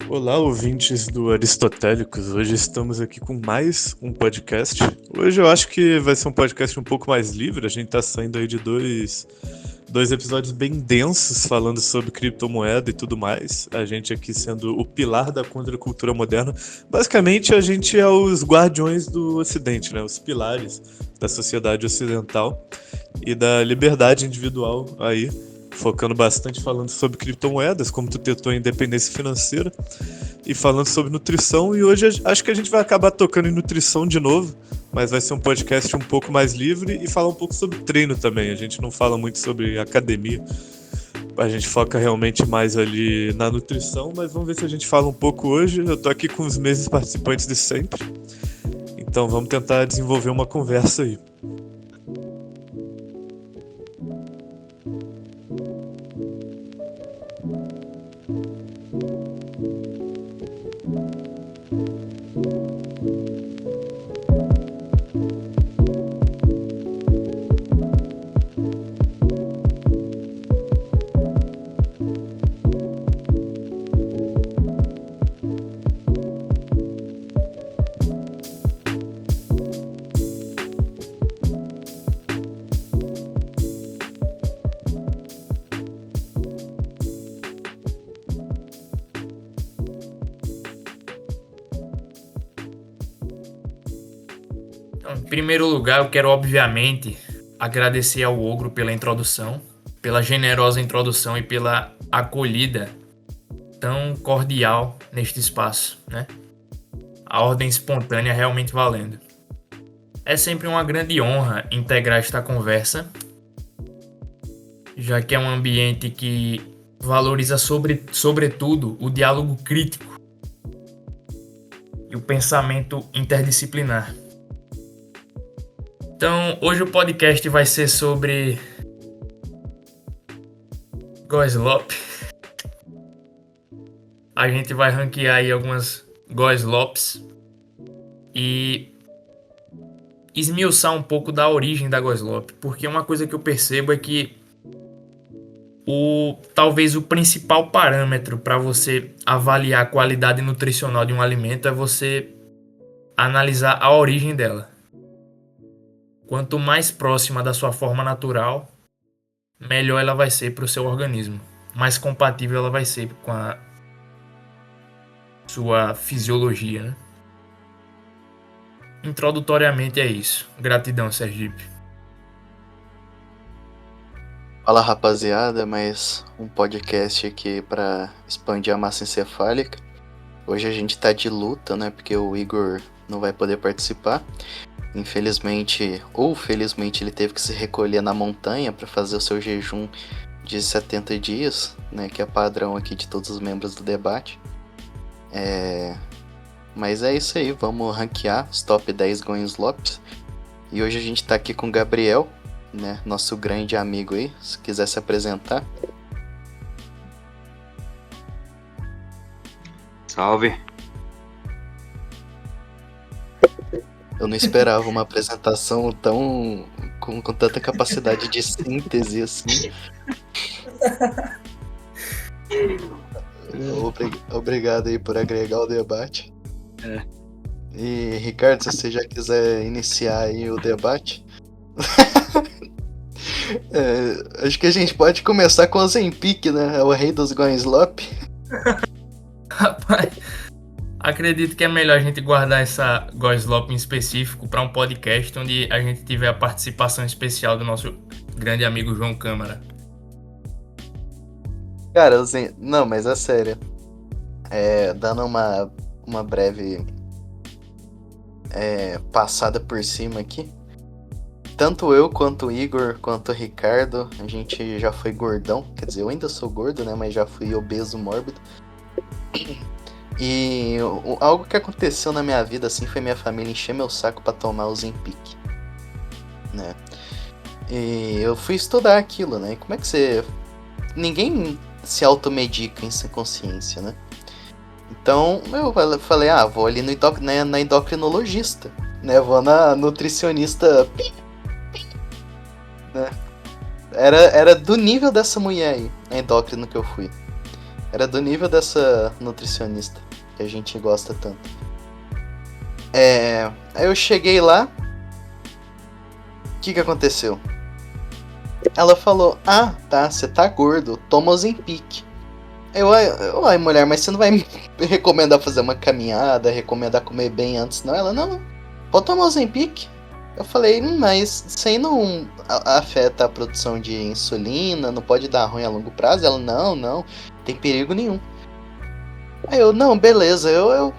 Olá, ouvintes do Aristotélicos. Hoje estamos aqui com mais um podcast. Hoje eu acho que vai ser um podcast um pouco mais livre. A gente tá saindo aí de dois episódios bem densos falando sobre criptomoeda e tudo mais. A gente aqui sendo o pilar da contracultura moderna. Basicamente, a gente é os guardiões do Ocidente, né? Os pilares da sociedade ocidental e da liberdade individual aí. Focando bastante falando sobre criptomoedas, como tu tentou a independência financeira, e falando sobre nutrição. E hoje acho que a gente vai acabar tocando em nutrição de novo, mas vai ser um podcast um pouco mais livre e falar um pouco sobre treino também. A gente não fala muito sobre academia, a gente foca realmente mais ali na nutrição, mas vamos ver se a gente fala um pouco hoje. Eu tô aqui com os mesmos participantes de sempre, então vamos tentar desenvolver uma conversa aí. Então, em primeiro lugar, eu quero obviamente agradecer ao Ogro pela introdução, pela generosa introdução e pela acolhida tão cordial neste espaço, né? A ordem espontânea realmente valendo. É sempre uma grande honra integrar esta conversa, já que é um ambiente que valoriza sobretudo o diálogo crítico e o pensamento interdisciplinar. Então, hoje o podcast vai ser sobre Goslop. A gente vai ranquear aí algumas Goslops e esmiuçar um pouco da origem da Goslop, porque uma coisa que eu percebo é que talvez o principal parâmetro para você avaliar a qualidade nutricional de um alimento é você analisar a origem dela. Quanto mais próxima da sua forma natural, melhor ela vai ser para o seu organismo. Mais compatível ela vai ser com a sua fisiologia, né? Introdutoriamente é isso. Gratidão, Sergipe. Fala, rapaziada, mais um podcast aqui para expandir a massa encefálica. Hoje a gente tá de luta, né? Porque o Igor não vai poder participar. Infelizmente, ou felizmente, ele teve que se recolher na montanha para fazer o seu jejum de 70 dias, né? Que é padrão aqui de todos os membros do debate. Mas é isso aí, vamos ranquear os top 10 Goenslops. E hoje a gente tá aqui com o Gabriel, né? Nosso grande amigo aí, se quiser se apresentar. Salve. Eu não esperava uma apresentação tão com tanta capacidade de síntese assim. Obrigado aí por agregar o debate. E Ricardo, se você já quiser iniciar aí o debate, acho que a gente pode começar com o Ozempic, né? É o rei dos Goenslop. Rapaz, acredito que é melhor a gente guardar essa Goslop em específico para um podcast onde a gente tiver a participação especial do nosso grande amigo João Câmara. Cara, não, mas é sério. Dando uma breve passada por cima aqui. Tanto eu, quanto o Igor, quanto o Ricardo, a gente já foi gordão. Quer dizer, eu ainda sou gordo, né? Mas já fui obeso mórbido. E algo que aconteceu na minha vida, assim, foi minha família encher meu saco pra tomar o Ozempic, né? E eu fui estudar aquilo, né? Como é que você... Ninguém se automedica em sem consciência, né? Então eu falei, vou ali na endocrinologista, né? Vou na nutricionista, né? Era do nível dessa mulher aí, a endócrino que eu fui. Era do nível dessa nutricionista que a gente gosta tanto. Aí eu cheguei lá. O que aconteceu? Ela falou, tá, você tá gordo, toma Ozempic. Ai, mulher, mas você não vai me recomendar fazer uma caminhada, recomendar comer bem antes, não? Ela, não, pode tomar Ozempic. Eu falei, mas isso aí não afeta a produção de insulina, não pode dar ruim a longo prazo? Ela, não, tem perigo nenhum. Aí eu, não, beleza, eu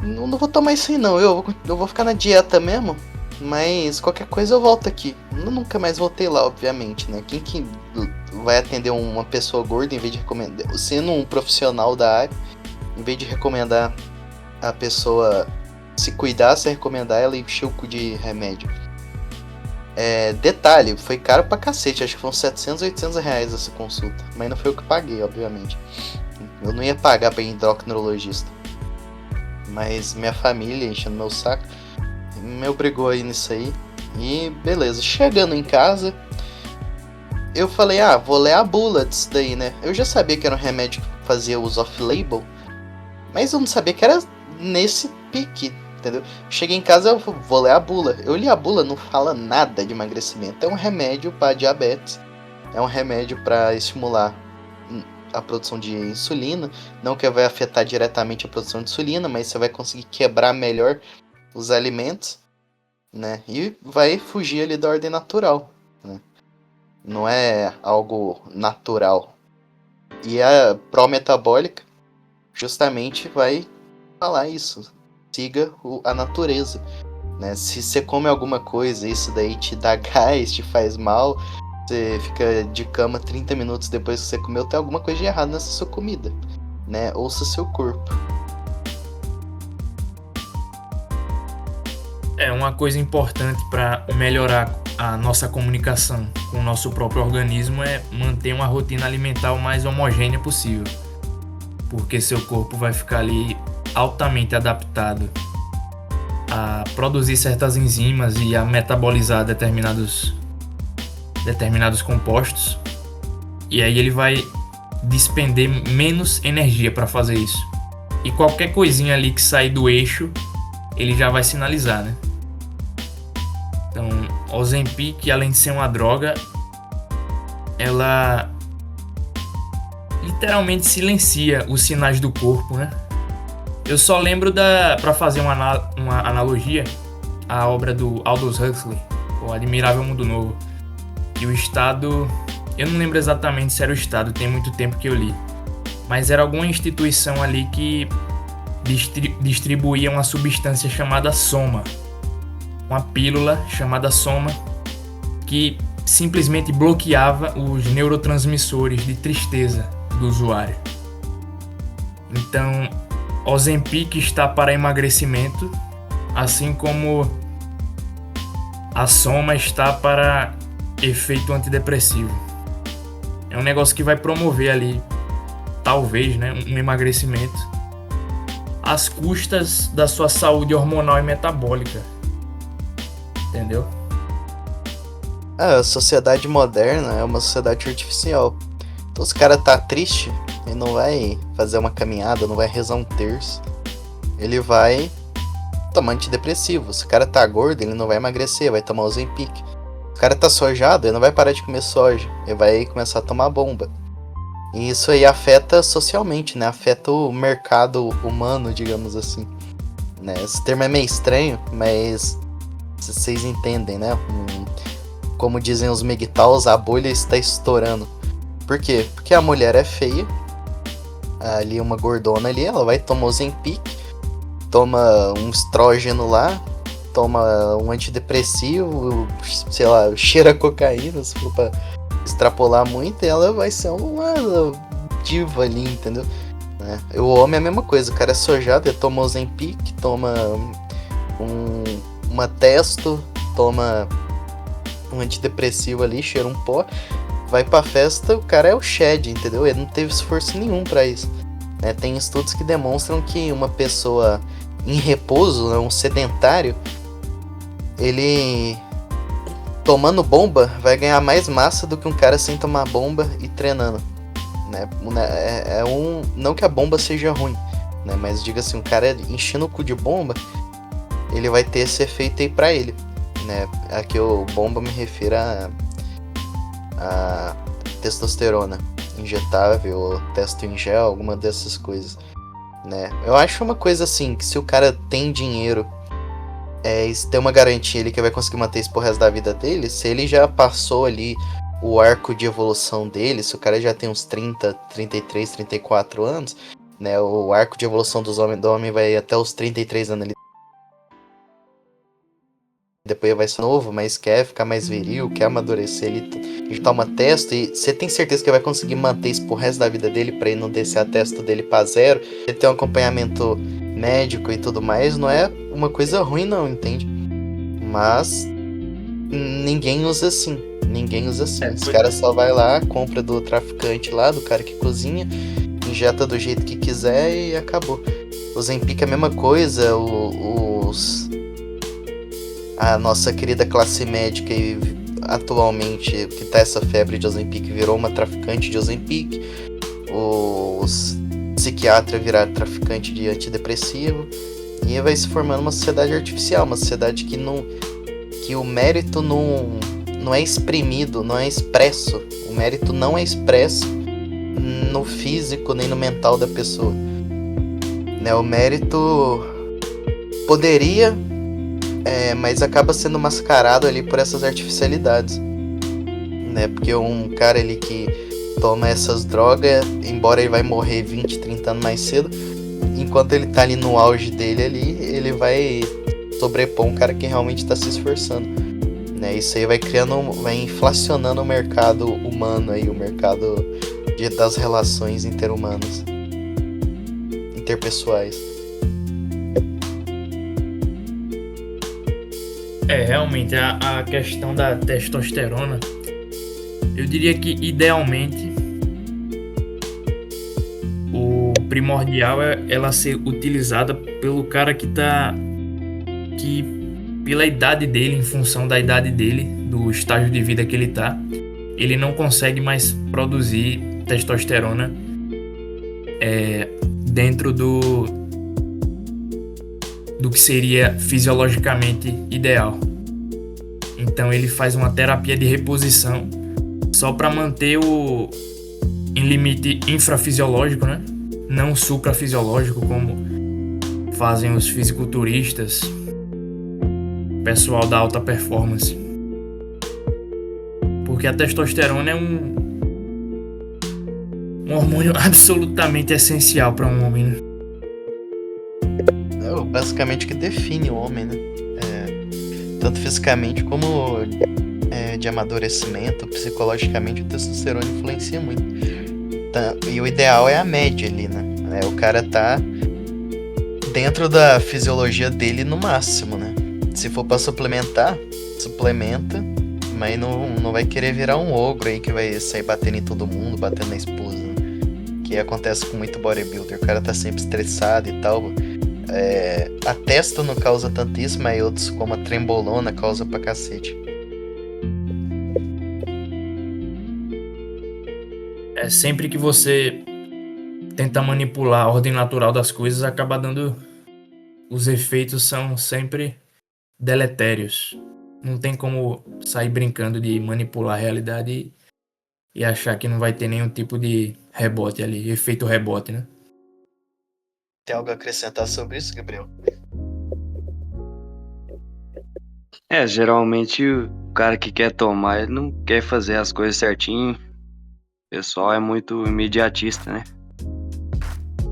não vou tomar isso aí não, eu vou ficar na dieta mesmo. Mas qualquer coisa eu volto aqui. Eu nunca mais voltei lá, obviamente, né? Quem que vai atender uma pessoa gorda em vez de recomendar... Sendo um profissional da área, em vez de recomendar a pessoa se cuidar, se recomendar ela encher o cu de remédio. Detalhe, foi caro pra cacete. Acho que foi uns 700, 800 reais essa consulta. Mas não foi eu que paguei, obviamente. Eu não ia pagar pra ir endocrinologista. Mas minha família enchendo meu saco me obrigou a ir nisso aí. E beleza, chegando em casa, eu falei, vou ler a bula disso daí, né? Eu já sabia que era um remédio que fazia uso off-label, mas eu não sabia que era nesse pique, entendeu? Cheguei em casa, eu vou ler a bula. Eu li a bula, não fala nada de emagrecimento. É um remédio para diabetes, é um remédio para estimular a produção de insulina. Não que vai afetar diretamente a produção de insulina, mas você vai conseguir quebrar melhor os alimentos, né? E vai fugir ali da ordem natural, né? Não é algo natural. E a pró-metabólica justamente vai falar isso. Siga a natureza, né? Se você come alguma coisa, isso daí te dá gás, te faz mal, você fica de cama 30 minutos depois que você comeu, tem alguma coisa de errado nessa sua comida, né? Ouça seu corpo. Uma coisa importante para melhorar a nossa comunicação com o nosso próprio organismo é manter uma rotina alimentar o mais homogênea possível, porque seu corpo vai ficar ali altamente adaptado a produzir certas enzimas e a metabolizar determinados compostos, e aí ele vai despender menos energia para fazer isso. E qualquer coisinha ali que sair do eixo, ele já vai sinalizar, né? Então, Ozempic, além de ser uma droga, ela literalmente silencia os sinais do corpo, né? Eu só lembro para fazer uma analogia, a obra do Aldous Huxley, O Admirável Mundo Novo. E o Estado, eu não lembro exatamente se era o Estado, tem muito tempo que eu li, mas era alguma instituição ali que distribuía uma substância chamada soma, uma pílula chamada soma, que simplesmente bloqueava os neurotransmissores de tristeza do usuário. Então, Ozempic está para emagrecimento, assim como a soma está para efeito antidepressivo. É um negócio que vai promover ali, talvez, né, um emagrecimento às custas da sua saúde hormonal e metabólica. Entendeu? A sociedade moderna é uma sociedade artificial. Então, se o cara tá triste, ele não vai fazer uma caminhada, não vai rezar um terço. Ele vai tomar antidepressivo. Se o cara tá gordo, ele não vai emagrecer, vai tomar Ozempic. Se o cara tá sojado, ele não vai parar de comer soja, ele vai começar a tomar bomba. E isso aí afeta socialmente, né? Afeta o mercado humano, digamos assim, né? Esse termo é meio estranho, mas vocês entendem, né? Como dizem os MGTOWs, a bolha está estourando. Por quê? Porque a mulher é feia, ali uma gordona ali, ela vai tomar Ozempic, toma um estrógeno lá, toma um antidepressivo, sei lá, cheira cocaína, se for pra extrapolar muito, e ela vai ser uma diva ali, entendeu? O homem é a mesma coisa, o cara é sojado, ele toma Ozempic, toma uma testo, toma um antidepressivo ali, cheira um pó, vai pra festa, o cara é o Shed, entendeu? Ele não teve esforço nenhum pra isso, né? Tem estudos que demonstram que uma pessoa em repouso, né, um sedentário, ele tomando bomba vai ganhar mais massa do que um cara sem tomar bomba e treinando, né? Não que a bomba seja ruim, né? Mas diga assim, um cara enchendo o cu de bomba, ele vai ter esse efeito aí pra ele, né? Aqui o bomba me refiro a testosterona injetável, ou testo em gel, alguma dessas coisas, né? Eu acho uma coisa assim, que se o cara tem dinheiro, tem uma garantia ali que vai conseguir manter isso pro resto da vida dele. Se ele já passou ali o arco de evolução dele, se o cara já tem uns 30, 33, 34 anos, né? O arco de evolução do homem vai até os 33 anos ali. Depois vai ser novo, mas quer ficar mais viril, quer amadurecer, ele toma testo e você tem certeza que vai conseguir manter isso pro resto da vida dele pra ele não descer a testo dele pra zero. Ele tem um acompanhamento médico e tudo mais, não é uma coisa ruim não, entende? Mas ninguém usa assim. Os caras só vai lá, compra do traficante lá, do cara que cozinha, injeta do jeito que quiser e acabou. O Ozempic é a mesma coisa, a nossa querida classe médica e atualmente que tá essa febre de Ozempic virou uma traficante de Ozempic. Os psiquiatras viraram traficante de antidepressivo. E vai se formando uma sociedade artificial, uma sociedade que o mérito não é exprimido, não é expresso. O mérito não é expresso no físico nem no mental da pessoa, né? O mérito poderia, mas acaba sendo mascarado ali por essas artificialidades, né? Porque um cara ali que toma essas drogas, embora ele vai morrer 20, 30 anos mais cedo, enquanto ele tá ali no auge dele ali, ele vai sobrepor um cara que realmente tá se esforçando, né? Isso aí vai inflacionando o mercado humano aí, o mercado das relações interhumanas, interpessoais. Realmente, a questão da testosterona, eu diria que idealmente o primordial é ela ser utilizada pelo cara que pela idade dele, em função da idade dele, do estágio de vida que ele tá, ele não consegue mais produzir testosterona dentro do que seria fisiologicamente ideal. Então ele faz uma terapia de reposição só para manter em limite infrafisiológico, né? Não suprafisiológico, como fazem os fisiculturistas, pessoal da alta performance. Porque a testosterona é um hormônio absolutamente essencial para um homem, né? Basicamente que define o homem, né? Tanto fisicamente como de amadurecimento, psicologicamente, o testosterona influencia muito. E o ideal é a média ali, né? O cara tá dentro da fisiologia dele no máximo, né? Se for pra suplementar, suplementa, mas não vai querer virar um ogro aí que vai sair batendo em todo mundo, batendo na esposa, né? Que acontece com muito bodybuilder. O cara tá sempre estressado e tal. A testo não causa tanto isso, mas outros como a trembolona causa pra cacete. Sempre que você tenta manipular a ordem natural das coisas, acaba dando... Os efeitos são sempre deletérios. Não tem como sair brincando de manipular a realidade e achar que não vai ter nenhum tipo de rebote ali, efeito rebote, né? Tem algo a acrescentar sobre isso, Gabriel? Geralmente o cara que quer tomar, ele não quer fazer as coisas certinho. O pessoal é muito imediatista, né?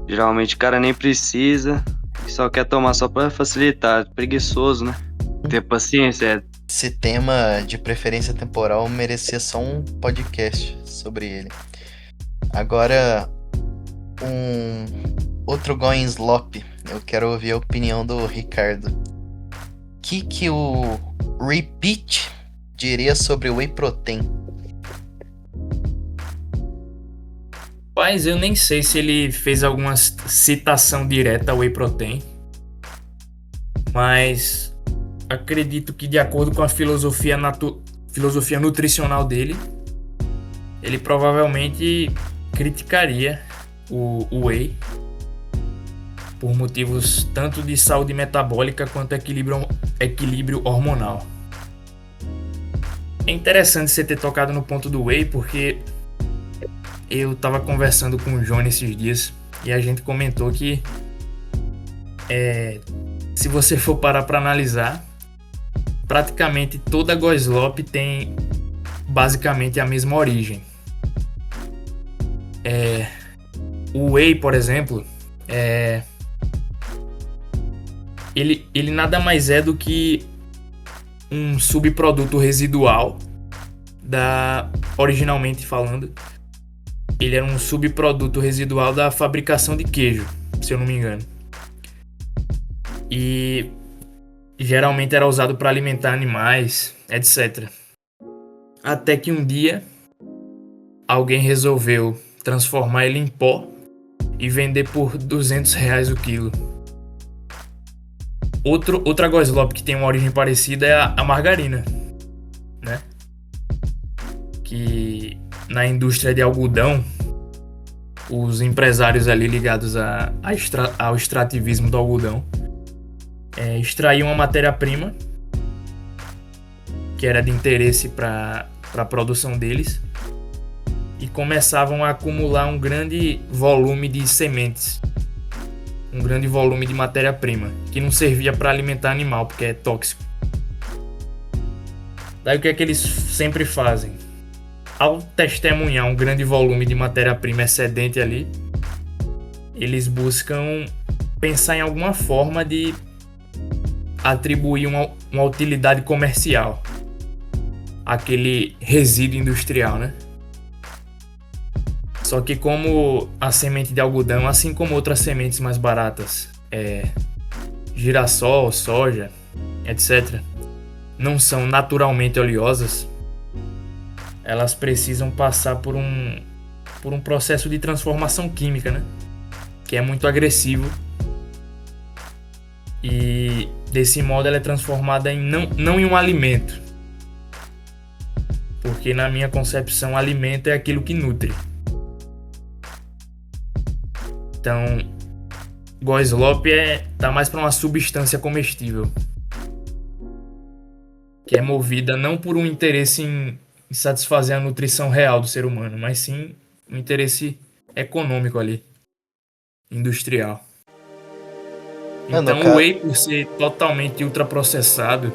Geralmente o cara nem precisa, só quer tomar só pra facilitar. Preguiçoso, né? Ter paciência. Esse tema de preferência temporal merecia só um podcast sobre ele. Agora, outro going slop. Eu quero ouvir a opinião do Ricardo. O que o Repeat diria sobre o Whey Protein? Mas eu nem sei se ele fez alguma citação direta ao Whey Protein. Mas acredito que, de acordo com a filosofia nutricional dele, ele provavelmente criticaria o whey por motivos tanto de saúde metabólica quanto equilíbrio hormonal. É interessante você ter tocado no ponto do whey, porque eu tava conversando com o Johnny esses dias e a gente comentou que se você for parar para analisar, praticamente toda Goslop tem basicamente a mesma origem. O whey, por exemplo, ele nada mais é do que um subproduto residual originalmente falando, ele era um subproduto residual da fabricação de queijo, se eu não me engano. E geralmente era usado para alimentar animais, etc. Até que um dia alguém resolveu transformar ele em pó e vender por R$200 o quilo. Outra Goslop que tem uma origem parecida é a margarina, né? Que na indústria de algodão, os empresários ali ligados ao extrativismo do algodão extraíam uma matéria-prima que era de interesse para a produção deles e começavam a acumular um grande volume de sementes, um grande volume de matéria-prima que não servia para alimentar animal porque é tóxico. Daí o que é que eles sempre fazem? Ao testemunhar um grande volume de matéria-prima excedente ali, eles buscam pensar em alguma forma de atribuir uma utilidade comercial àquele resíduo industrial, né? Só que como a semente de algodão, assim como outras sementes mais baratas, girassol, soja, etc., não são naturalmente oleosas, elas precisam passar por um processo de transformação química, né? Que é muito agressivo. E desse modo ela é transformada não em um alimento. Porque na minha concepção, alimento é aquilo que nutre. Então, Goslop tá mais para uma substância comestível, que é movida não por um interesse em satisfazer a nutrição real do ser humano, mas sim um interesse econômico ali, industrial. Então o whey, por ser totalmente ultraprocessado,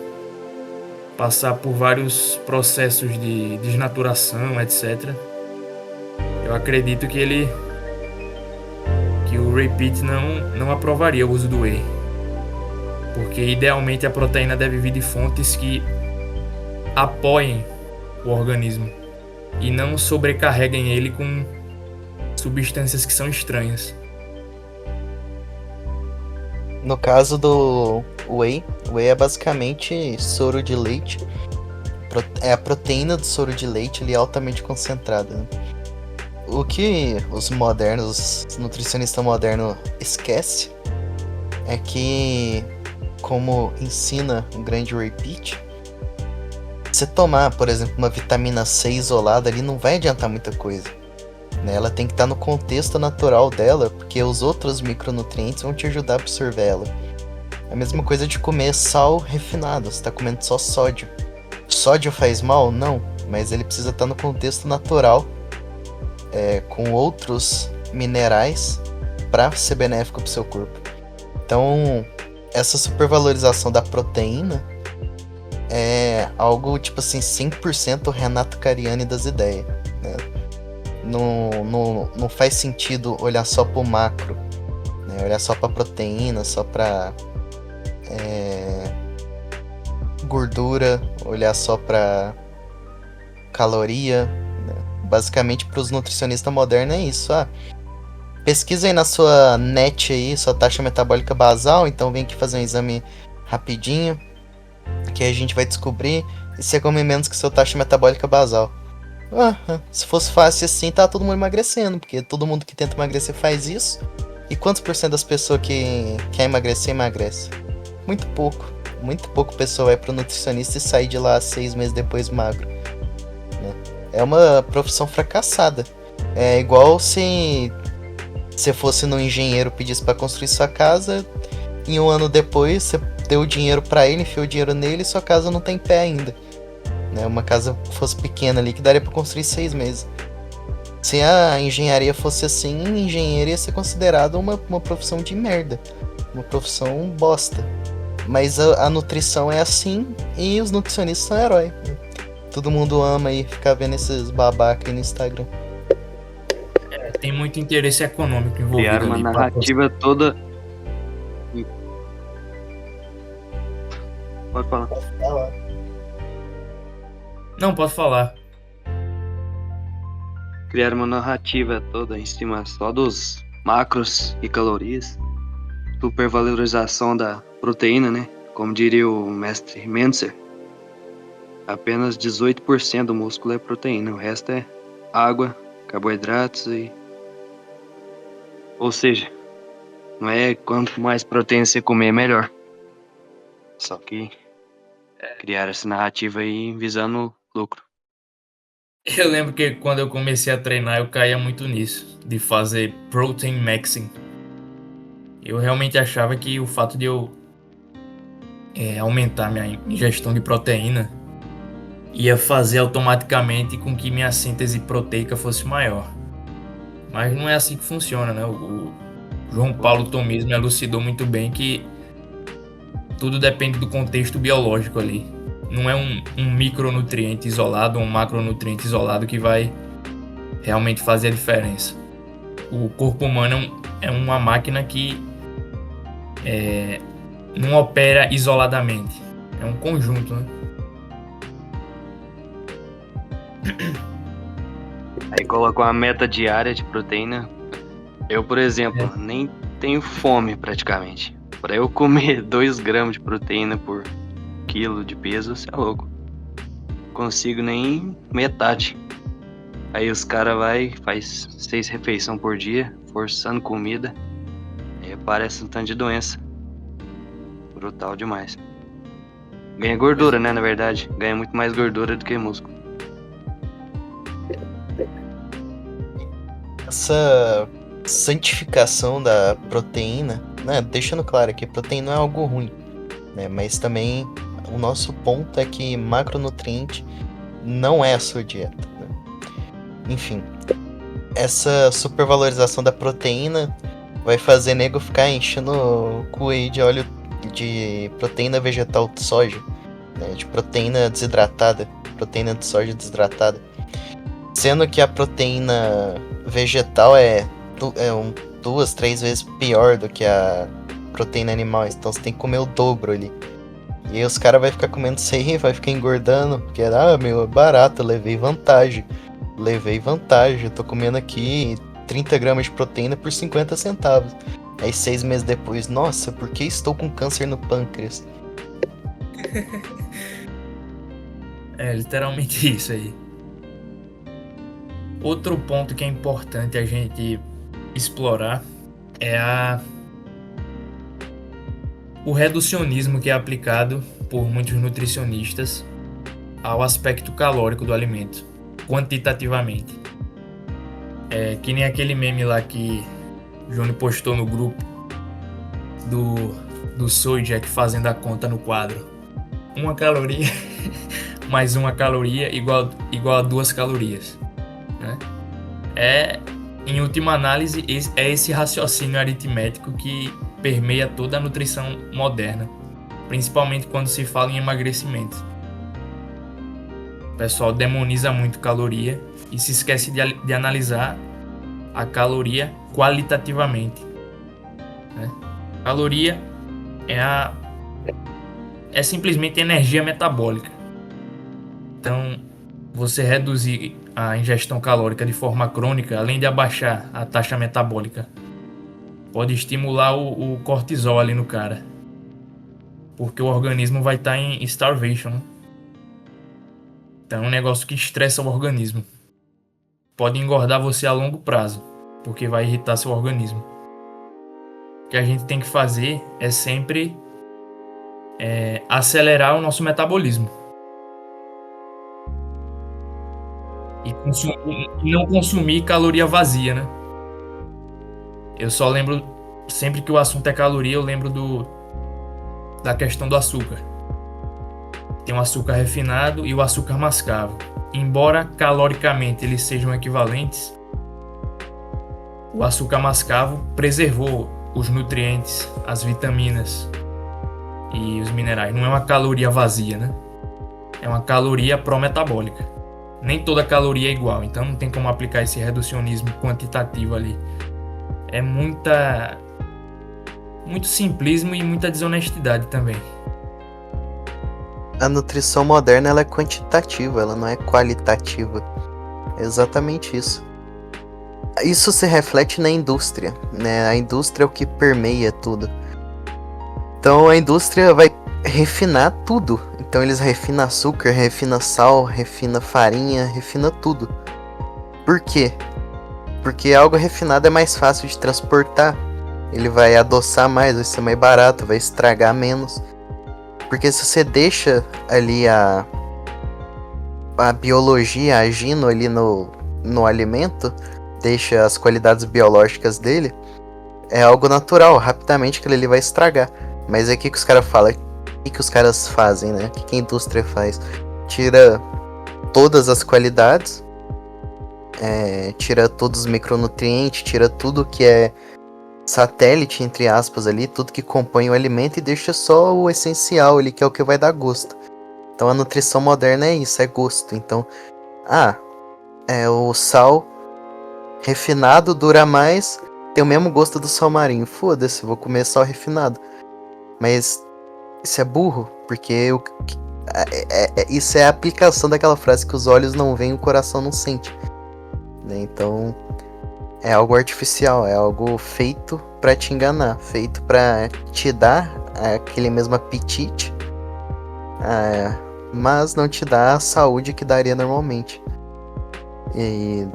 passar por vários processos de desnaturação, etc., eu acredito que o Repeat não aprovaria o uso do whey, porque idealmente a proteína deve vir de fontes que apoiem o organismo e não sobrecarreguem ele com substâncias que são estranhas. No caso do whey, o whey é basicamente soro de leite. É a proteína do soro de leite ali altamente concentrada, né? O que os nutricionistas modernos esquecem é que, como ensina o grande Repeat, você tomar, por exemplo, uma vitamina C isolada ali não vai adiantar muita coisa, né? Ela tem que estar no contexto natural dela, porque os outros micronutrientes vão te ajudar a absorver ela. É a mesma coisa de comer sal refinado, você está comendo só sódio. Sódio faz mal? Não, mas ele precisa estar no contexto natural, com outros minerais, para ser benéfico para o seu corpo. Então, essa supervalorização da proteína é algo, tipo assim, 100% Renato Cariani das ideias, né? Não faz sentido olhar só pro macro, né? Olhar só pra proteína, só pra gordura, olhar só pra caloria, né? Basicamente, pros nutricionistas modernos é isso. Pesquisa aí na sua net aí, sua taxa metabólica basal, então vem aqui fazer um exame rapidinho, que aí a gente vai descobrir se você come menos que sua taxa metabólica basal. Se fosse fácil assim, tá todo mundo emagrecendo, porque todo mundo que tenta emagrecer faz isso. E quantos por cento das pessoas que quer emagrecer, emagrece? Muito pouco. Muito pouco pessoa vai pro nutricionista e sai de lá 6 meses depois magro, né? É uma profissão fracassada. É igual se você fosse no engenheiro pedisse pra construir sua casa, e um ano depois você deu o dinheiro pra ele, enfiou o dinheiro nele e sua casa não tem pé ainda. Né? Uma casa fosse pequena ali que daria pra construir 6 meses. Se a engenharia fosse assim, engenheiro ia ser considerado uma profissão de merda. Uma profissão bosta. Mas a nutrição é assim e os nutricionistas são herói. Todo mundo ama aí ficar vendo esses babaca aí no Instagram. Tem muito interesse econômico Criar envolvido uma ali. narrativa toda. Pode falar. Não, pode falar. Criar uma narrativa toda em cima só dos macros e calorias. Supervalorização da proteína, né? Como diria o mestre Mentzer, apenas 18% do músculo é proteína, o resto é água, carboidratos e... Ou seja, não é quanto mais proteína você comer, melhor. Só que criar essa narrativa aí visando lucro. Eu lembro que quando eu comecei a treinar, eu caía muito nisso, de fazer protein maxing. Eu realmente achava que o fato de eu aumentar minha ingestão de proteína ia fazer automaticamente com que minha síntese proteica fosse maior. Mas não é assim que funciona, né? O João Paulo Tomis me elucidou muito bem que tudo depende do contexto biológico ali. Não é um micronutriente isolado ou um macronutriente isolado que vai realmente fazer a diferença. O corpo humano é uma máquina que não opera isoladamente. É um conjunto, né? Aí colocou uma meta diária de proteína. Eu, por exemplo, nem tenho fome praticamente. Para eu comer 2 gramas de proteína por quilo de peso, você é louco. Não consigo nem metade. Aí os caras faz 6 refeições por dia, forçando comida. Aí aparece um tanto de doença. Brutal demais. Ganha gordura, né, na verdade. Ganha muito mais gordura do que músculo. Essa santificação da proteína, né, deixando claro que proteína não é algo ruim, né, mas também o nosso ponto é que macronutriente não é a sua dieta, né? Enfim, essa supervalorização da proteína vai fazer nego ficar enchendo o cu aí de óleo de proteína vegetal de soja, né, de proteína desidratada, proteína de soja desidratada, sendo que a proteína vegetal é 2, 3 vezes pior do que a proteína animal, então você tem que comer o dobro ali. E aí os caras vão ficar comendo isso aí, vai ficar engordando, porque meu, é barato, eu levei vantagem, eu tô comendo aqui 30 gramas de proteína por 50 centavos. Aí 6 meses depois, nossa, por que estou com câncer no pâncreas? É literalmente isso aí. Outro ponto que é importante a gente explorar é o reducionismo que é aplicado por muitos nutricionistas ao aspecto calórico do alimento, quantitativamente. É que nem aquele meme lá que o Júnior postou no grupo do Soy Jack fazendo a conta no quadro. 1 caloria mais 1 caloria igual a 2 calorias. Né? Em última análise, é esse raciocínio aritmético que permeia toda a nutrição moderna, principalmente quando se fala em emagrecimento. O pessoal demoniza muito caloria e se esquece de analisar a caloria qualitativamente. Né? Caloria é simplesmente energia metabólica. Então, você reduzir a ingestão calórica de forma crônica, além de abaixar a taxa metabólica, pode estimular o cortisol ali no cara, porque o organismo vai estar em starvation, né? Então é um negócio que estressa o organismo. Pode engordar você a longo prazo, porque vai irritar seu organismo. O que a gente tem que fazer é sempre acelerar o nosso metabolismo. E não consumir caloria vazia, né? Eu só lembro, sempre que o assunto é caloria, eu lembro da questão do açúcar. Tem o açúcar refinado e o açúcar mascavo. Embora caloricamente eles sejam equivalentes, o açúcar mascavo preservou os nutrientes, as vitaminas e os minerais. Não é uma caloria vazia, né? É uma caloria pró-metabólica. Nem toda caloria é igual, então não tem como aplicar esse reducionismo quantitativo ali. É muito simplismo e muita desonestidade também. A nutrição moderna ela é quantitativa, ela não é qualitativa. É exatamente isso. Isso se reflete na indústria, né? A indústria é o que permeia tudo. Então a indústria vai refinar tudo. Então eles refinam açúcar, refinam sal, refinam farinha, refinam tudo. Por quê? Porque algo refinado é mais fácil de transportar. Ele vai adoçar mais, vai ser mais barato, vai estragar menos. Porque se você deixa ali a biologia agindo ali no alimento, deixa as qualidades biológicas dele, é algo natural, rapidamente aquilo ali vai estragar. Mas aí o que os caras falam? O que os caras fazem, né? O que a indústria faz? Tira todas as qualidades, tira todos os micronutrientes, tira tudo que é satélite, entre aspas, ali, tudo que compõe o alimento e deixa só o essencial ali, que é o que vai dar gosto. Então a nutrição moderna é isso, é gosto. Então, o sal refinado dura mais, tem o mesmo gosto do sal marinho. Foda-se, vou comer sal refinado. Mas isso é burro, porque isso é a aplicação daquela frase que os olhos não veem, o coração não sente. Né? Então, é algo artificial, é algo feito pra te enganar, feito pra te dar aquele mesmo apetite, mas não te dá a saúde que daria normalmente. E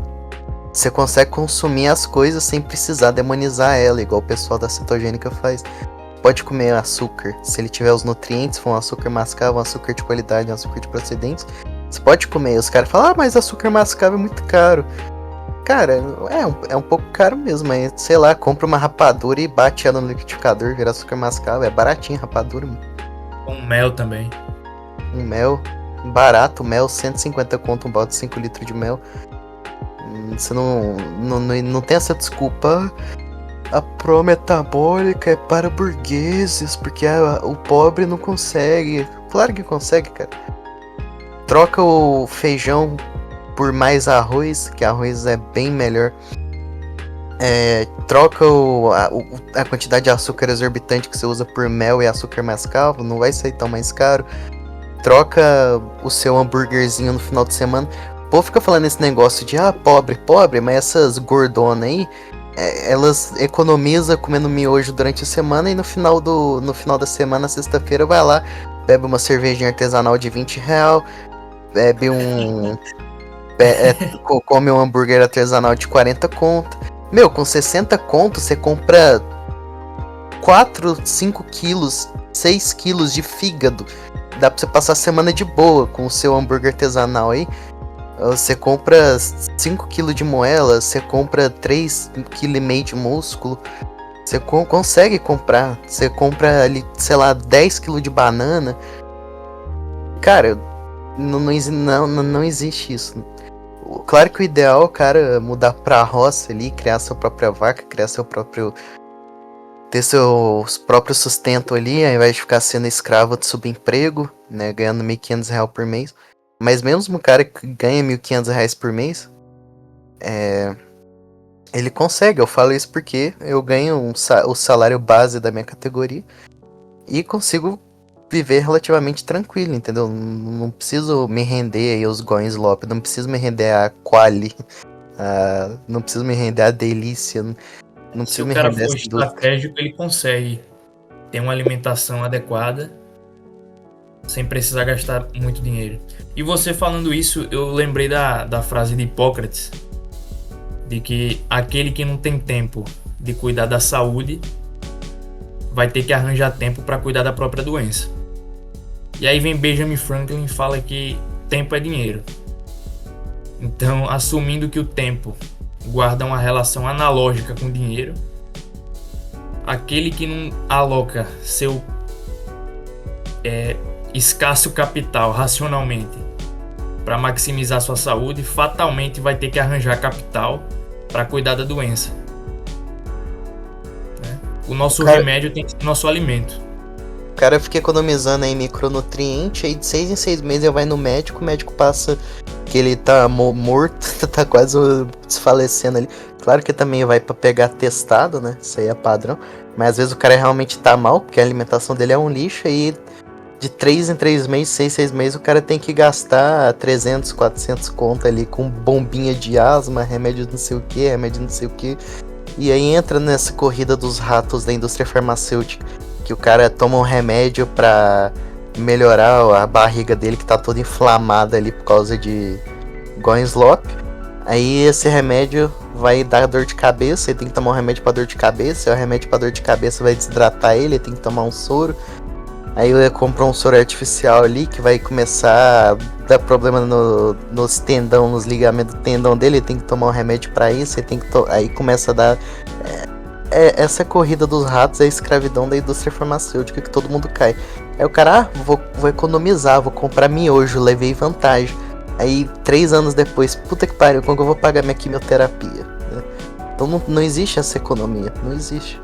você consegue consumir as coisas sem precisar demonizar ela, igual o pessoal da cetogênica faz. Pode comer açúcar, se ele tiver os nutrientes, for um açúcar mascavo, um açúcar de qualidade, um açúcar de procedência, você pode comer. Os caras falam, mas açúcar mascavo é muito caro. Cara, é um pouco caro mesmo, mas sei lá, compra uma rapadura e bate ela no liquidificador, vira açúcar mascavo, é baratinho a rapadura, mano. Com mel também. Um mel, barato, mel, 150 conto, um balde de 5 litros de mel. Você não tem essa desculpa, a pró-metabólica é para burgueses, porque o pobre não consegue. Claro que consegue, cara. Troca o feijão por mais arroz, que arroz é bem melhor. Troca a quantidade de açúcar exorbitante que você usa por mel e açúcar mascavo, não vai sair tão mais caro. Troca o seu hambúrguerzinho no final de semana. O povo fica falando esse negócio de pobre, mas essas gordonas aí, elas economizam comendo miojo durante a semana e no final da semana, sexta-feira, vai lá, bebe uma cervejinha artesanal de R$20, bebe come um hambúrguer artesanal de 40 conto. Meu, com 60 conto você compra 4, 5 quilos, 6 quilos de fígado. Dá pra você passar a semana de boa com o seu hambúrguer artesanal aí. Você compra 5 kg de moela, você compra 3,5 kg de músculo. Você consegue comprar. Você compra ali, sei lá, 10 kg de banana. Cara, não existe isso. Claro que o ideal é o cara mudar pra roça ali, criar sua própria vaca, ter seu próprio sustento ali, ao invés de ficar sendo escravo de subemprego, né, ganhando R$1.500 por mês. Mas mesmo um cara que ganha R$1.500 por mês, ele consegue. Eu falo isso porque eu ganho o salário base da minha categoria e consigo viver relativamente tranquilo, entendeu? Não preciso me render aí aos Goins Lopes, não preciso me render a Quali, não preciso me render a Delícia, não Se preciso o me cara render for essa indústria. estratégico, ele consegue ter uma alimentação adequada sem precisar gastar muito dinheiro. E você falando isso, eu lembrei da frase de Hipócrates, de que aquele que não tem tempo de cuidar da saúde vai ter que arranjar tempo para cuidar da própria doença. E aí vem Benjamin Franklin e fala que tempo é dinheiro. Então, assumindo que o tempo guarda uma relação analógica com o dinheiro, aquele que não aloca seu escasso capital racionalmente para maximizar sua saúde, fatalmente vai ter que arranjar capital para cuidar da doença. Né? O nosso remédio tem que ser nosso alimento. O cara fica economizando aí micronutriente, aí de 6 em 6 meses ele vai no médico, o médico passa que ele tá morto, tá quase desfalecendo ali. Claro que também vai pra pegar testado, né? Isso aí é padrão. Mas às vezes o cara realmente tá mal, porque a alimentação dele é um lixo, e de 3 em 3 meses, 6 em 6 meses, o cara tem que gastar 300, 400 conto ali com bombinha de asma, remédio não sei o que, remédio não sei o que. E aí entra nessa corrida dos ratos da indústria farmacêutica, que o cara toma um remédio pra melhorar a barriga dele, que tá toda inflamada ali por causa de Goenslop. Aí esse remédio vai dar dor de cabeça, ele tem que tomar um remédio pra dor de cabeça, e o remédio pra dor de cabeça vai desidratar ele tem que tomar um soro. Aí ele comprou um soro artificial ali que vai começar a dar problema nos tendão, nos ligamentos do tendão dele, ele tem que tomar um remédio pra isso, ele tem que aí começa a dar... essa corrida dos ratos é a escravidão da indústria farmacêutica que todo mundo cai. Aí o cara, vou economizar, vou comprar miojo, levei vantagem. Aí 3 anos depois, puta que pariu, como que eu vou pagar minha quimioterapia? Né? Então não existe essa economia, não existe.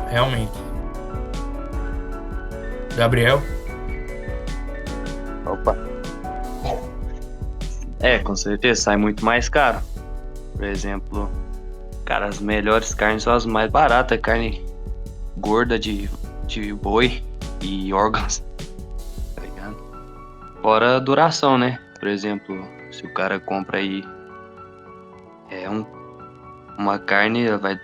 Realmente. Gabriel? Opa. Com certeza, sai muito mais caro. Por exemplo, cara, as melhores carnes são as mais baratas, carne gorda de boi e órgãos, tá ligado? Fora a duração, né? Por exemplo, se o cara compra aí uma carne, ela vai,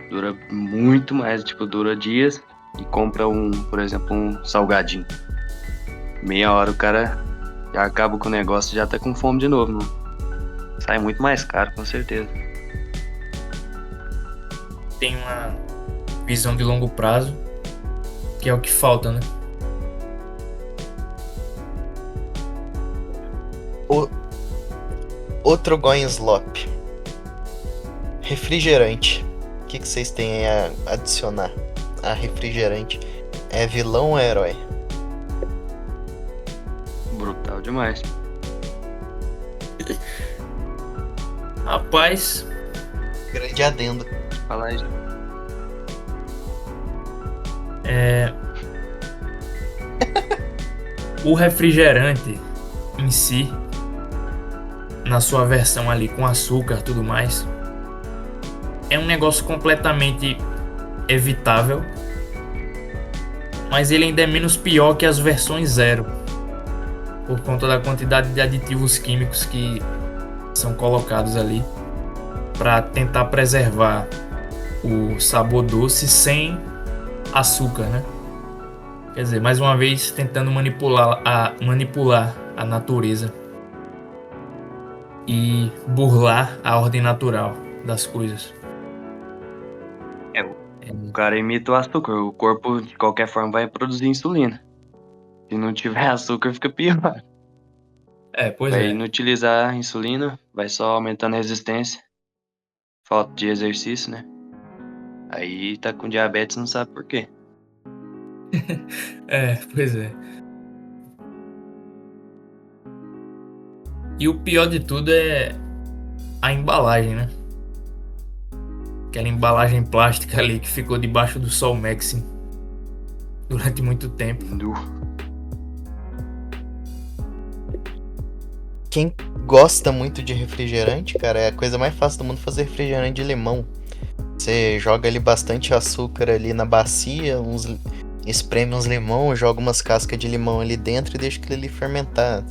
dura muito mais, dura dias, e compra por exemplo, um salgadinho. Meia hora o cara já acaba com o negócio e já tá com fome de novo, mano. Sai muito mais caro, com certeza. Tem uma visão de longo prazo, que é o que falta, né? Outro Goenslop. Refrigerante. O que vocês têm a adicionar a refrigerante? É vilão ou é herói? Brutal demais. Rapaz, Grande adendo. Falar isso. o refrigerante em si, na sua versão ali com açúcar e tudo mais, é um negócio completamente evitável, mas ele ainda é menos pior que as versões zero, por conta da quantidade de aditivos químicos que são colocados ali para tentar preservar o sabor doce sem açúcar, né? Quer dizer, mais uma vez tentando manipular a natureza e burlar a ordem natural das coisas. O cara imita o açúcar, o corpo de qualquer forma vai produzir insulina. Se não tiver açúcar, fica pior. Pois vai é. inutilizar a insulina, vai só aumentando a resistência. Falta de exercício, né? Aí tá com diabetes, não sabe por quê. Pois é. E o pior de tudo é a embalagem, né? Aquela embalagem plástica ali que ficou debaixo do sol Maxim durante muito tempo. Quem gosta muito de refrigerante, cara, é a coisa mais fácil do mundo fazer refrigerante de limão. Você joga ali bastante açúcar ali na bacia, espreme uns limão, joga umas cascas de limão ali dentro e deixa aquilo ali fermentar.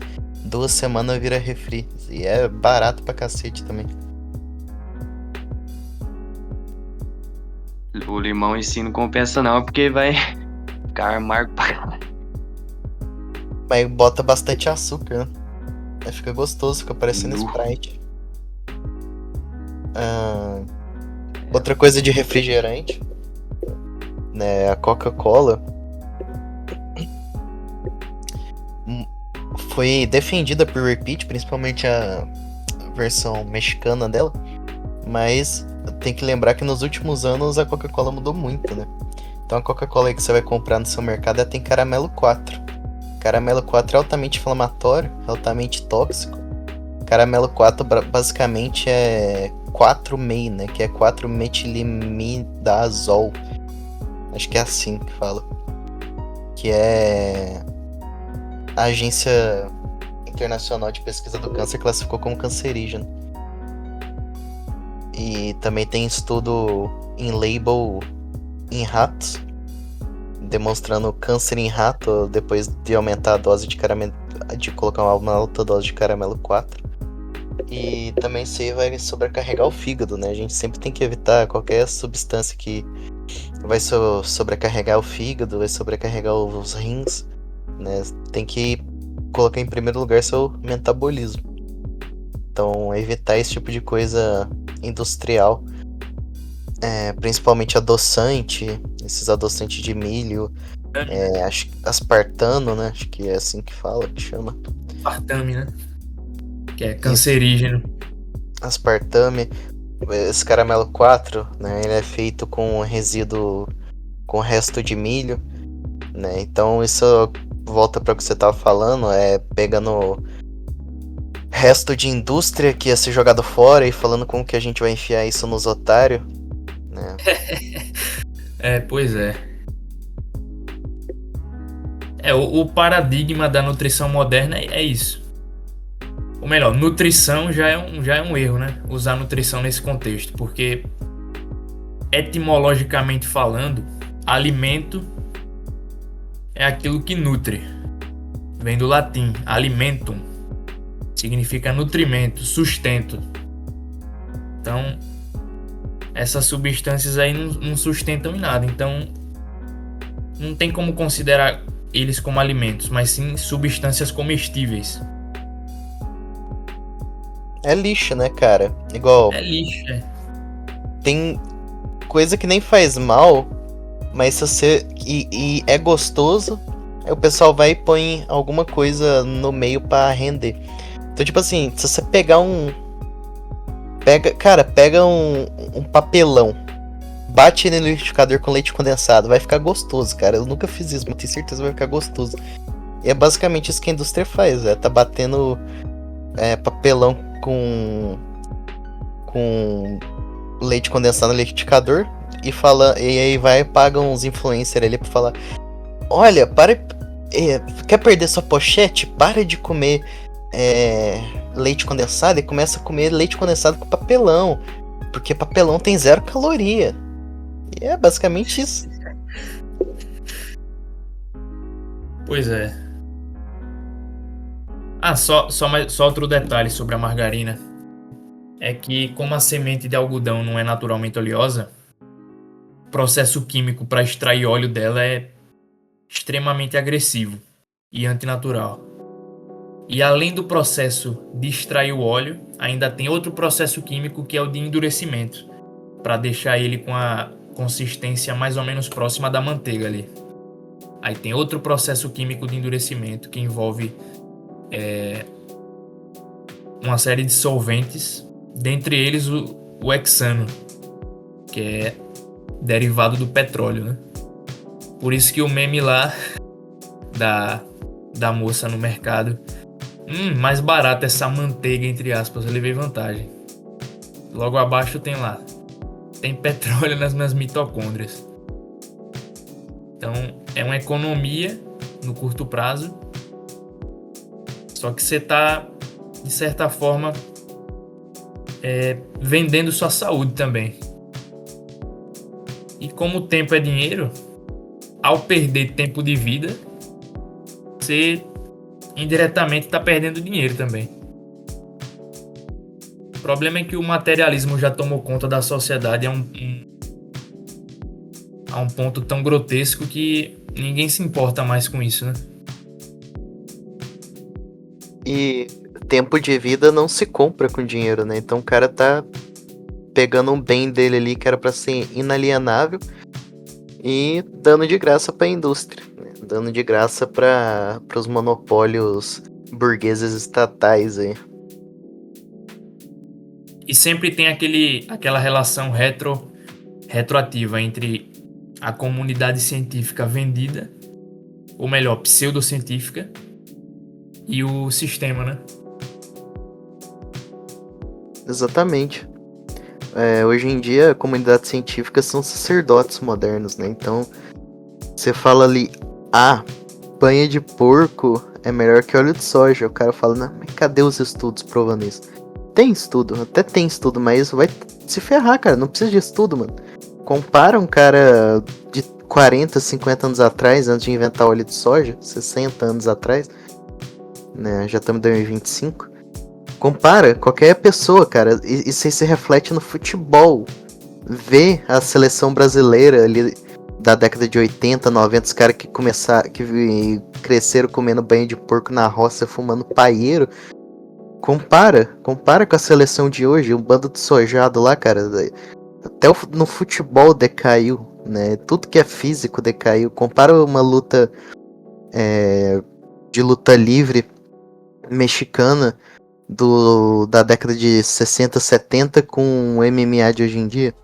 2 semanas vira refri. E é barato pra cacete também. O limão em si não compensa não, porque vai ficar amargo pra caralho. Mas bota bastante açúcar, né? Aí fica gostoso, fica parecendo Sprite. Outra coisa de refrigerante, né? A Coca-Cola foi defendida por Repeat, principalmente a versão mexicana dela. Mas tem que lembrar que nos últimos anos a Coca-Cola mudou muito, né? Então a Coca-Cola aí que você vai comprar no seu mercado tem Caramelo 4. Caramelo 4 é altamente inflamatório, altamente tóxico. Caramelo 4 basicamente é 4-mei, né? Que é 4-metilimidazol. Acho que é assim que fala. Que é... A Agência Internacional de Pesquisa do Câncer classificou como cancerígeno. E também tem estudo em label em ratos, demonstrando câncer em rato depois de aumentar a dose de caramelo, de colocar uma alta dose de caramelo 4. E também isso aí vai sobrecarregar o fígado, né? A gente sempre tem que evitar qualquer substância que vai sobrecarregar o fígado, vai sobrecarregar os rins, né? Tem que colocar em primeiro lugar seu metabolismo. Então, evitar esse tipo de coisa industrial, principalmente adoçante, esses adoçantes de milho, acho aspartano, né? Acho que é assim que fala, que chama. Aspartame, né? Que é cancerígeno. Aspartame. Esse caramelo 4, né? Ele é feito com resíduo, com resto de milho, né? Então isso volta para o que você tava falando, pegando resto de indústria que ia ser jogado fora e falando como que a gente vai enfiar isso nos otários, né? Pois é. O paradigma da nutrição moderna é isso. Ou melhor, nutrição já é um erro, né? Usar nutrição nesse contexto, porque etimologicamente falando, alimento é aquilo que nutre. Vem do latim, alimentum. Significa nutrimento, sustento. Então, essas substâncias aí não sustentam em nada. Então, não tem como considerar eles como alimentos, mas sim substâncias comestíveis. É lixo, né, cara? Igual... É lixo, Tem coisa que nem faz mal, mas se você... E é gostoso, aí o pessoal vai e põe alguma coisa no meio pra render. Então, tipo assim, se você pegar pega um papelão, bate no liquidificador com leite condensado, vai ficar gostoso, cara. Eu nunca fiz isso, mas tenho certeza que vai ficar gostoso. E é basicamente isso que a indústria faz, tá batendo papelão com leite condensado no liquidificador e aí vai e paga uns influencers ali pra falar: olha, quer perder sua pochete? Para de comer leite condensado e começa a comer leite condensado com papelão, porque papelão tem 0 caloria. E é basicamente isso. Pois é. Só outro detalhe sobre a margarina. É que como a semente de algodão não é naturalmente oleosa, o processo químico para extrair óleo dela é extremamente agressivo e antinatural. E além do processo de extrair o óleo, ainda tem outro processo químico que é o de endurecimento, para deixar ele com a consistência mais ou menos próxima da manteiga ali. Aí tem outro processo químico de endurecimento que envolve uma série de solventes, dentre eles o hexano, que é derivado do petróleo, né? Por isso que o meme lá da moça no mercado, mais barata essa manteiga, entre aspas, eu levei vantagem. Logo abaixo tem lá, tem petróleo nas minhas mitocôndrias. Então é uma economia no curto prazo, só que você está, de certa forma, vendendo sua saúde também. E como o tempo é dinheiro, ao perder tempo de vida, você indiretamente está perdendo dinheiro também. O problema é que o materialismo já tomou conta da sociedade a um ponto tão grotesco que ninguém se importa mais com isso, né? E tempo de vida não se compra com dinheiro, né? Então o cara tá pegando um bem dele ali que era pra ser inalienável e dando de graça pra indústria, né? Dando de graça para os monopólios burgueses estatais aí. E sempre tem aquela relação retroativa entre a comunidade científica vendida, ou melhor, pseudocientífica, e o sistema, né? Exatamente. Hoje em dia, a comunidade científica são sacerdotes modernos, né? Então, você fala ali, banha de porco é melhor que óleo de soja. O cara fala, não, mas cadê os estudos provando isso? Tem estudo, até tem estudo, mas vai se ferrar, cara. Não precisa de estudo, mano. Compara um cara de 40, 50 anos atrás, antes de inventar óleo de soja, 60 anos atrás, né? Já estamos em 2025. Compara qualquer pessoa, cara. Isso aí se reflete no futebol. Vê a seleção brasileira ali da década de 80, 90, os caras que cresceram comendo banho de porco na roça, fumando paieiro. Compara com a seleção de hoje, um bando de sojado lá, cara. Até no futebol decaiu, né? Tudo que é físico decaiu. Compara uma luta de luta livre mexicana da década de 60, 70 com o MMA de hoje em dia.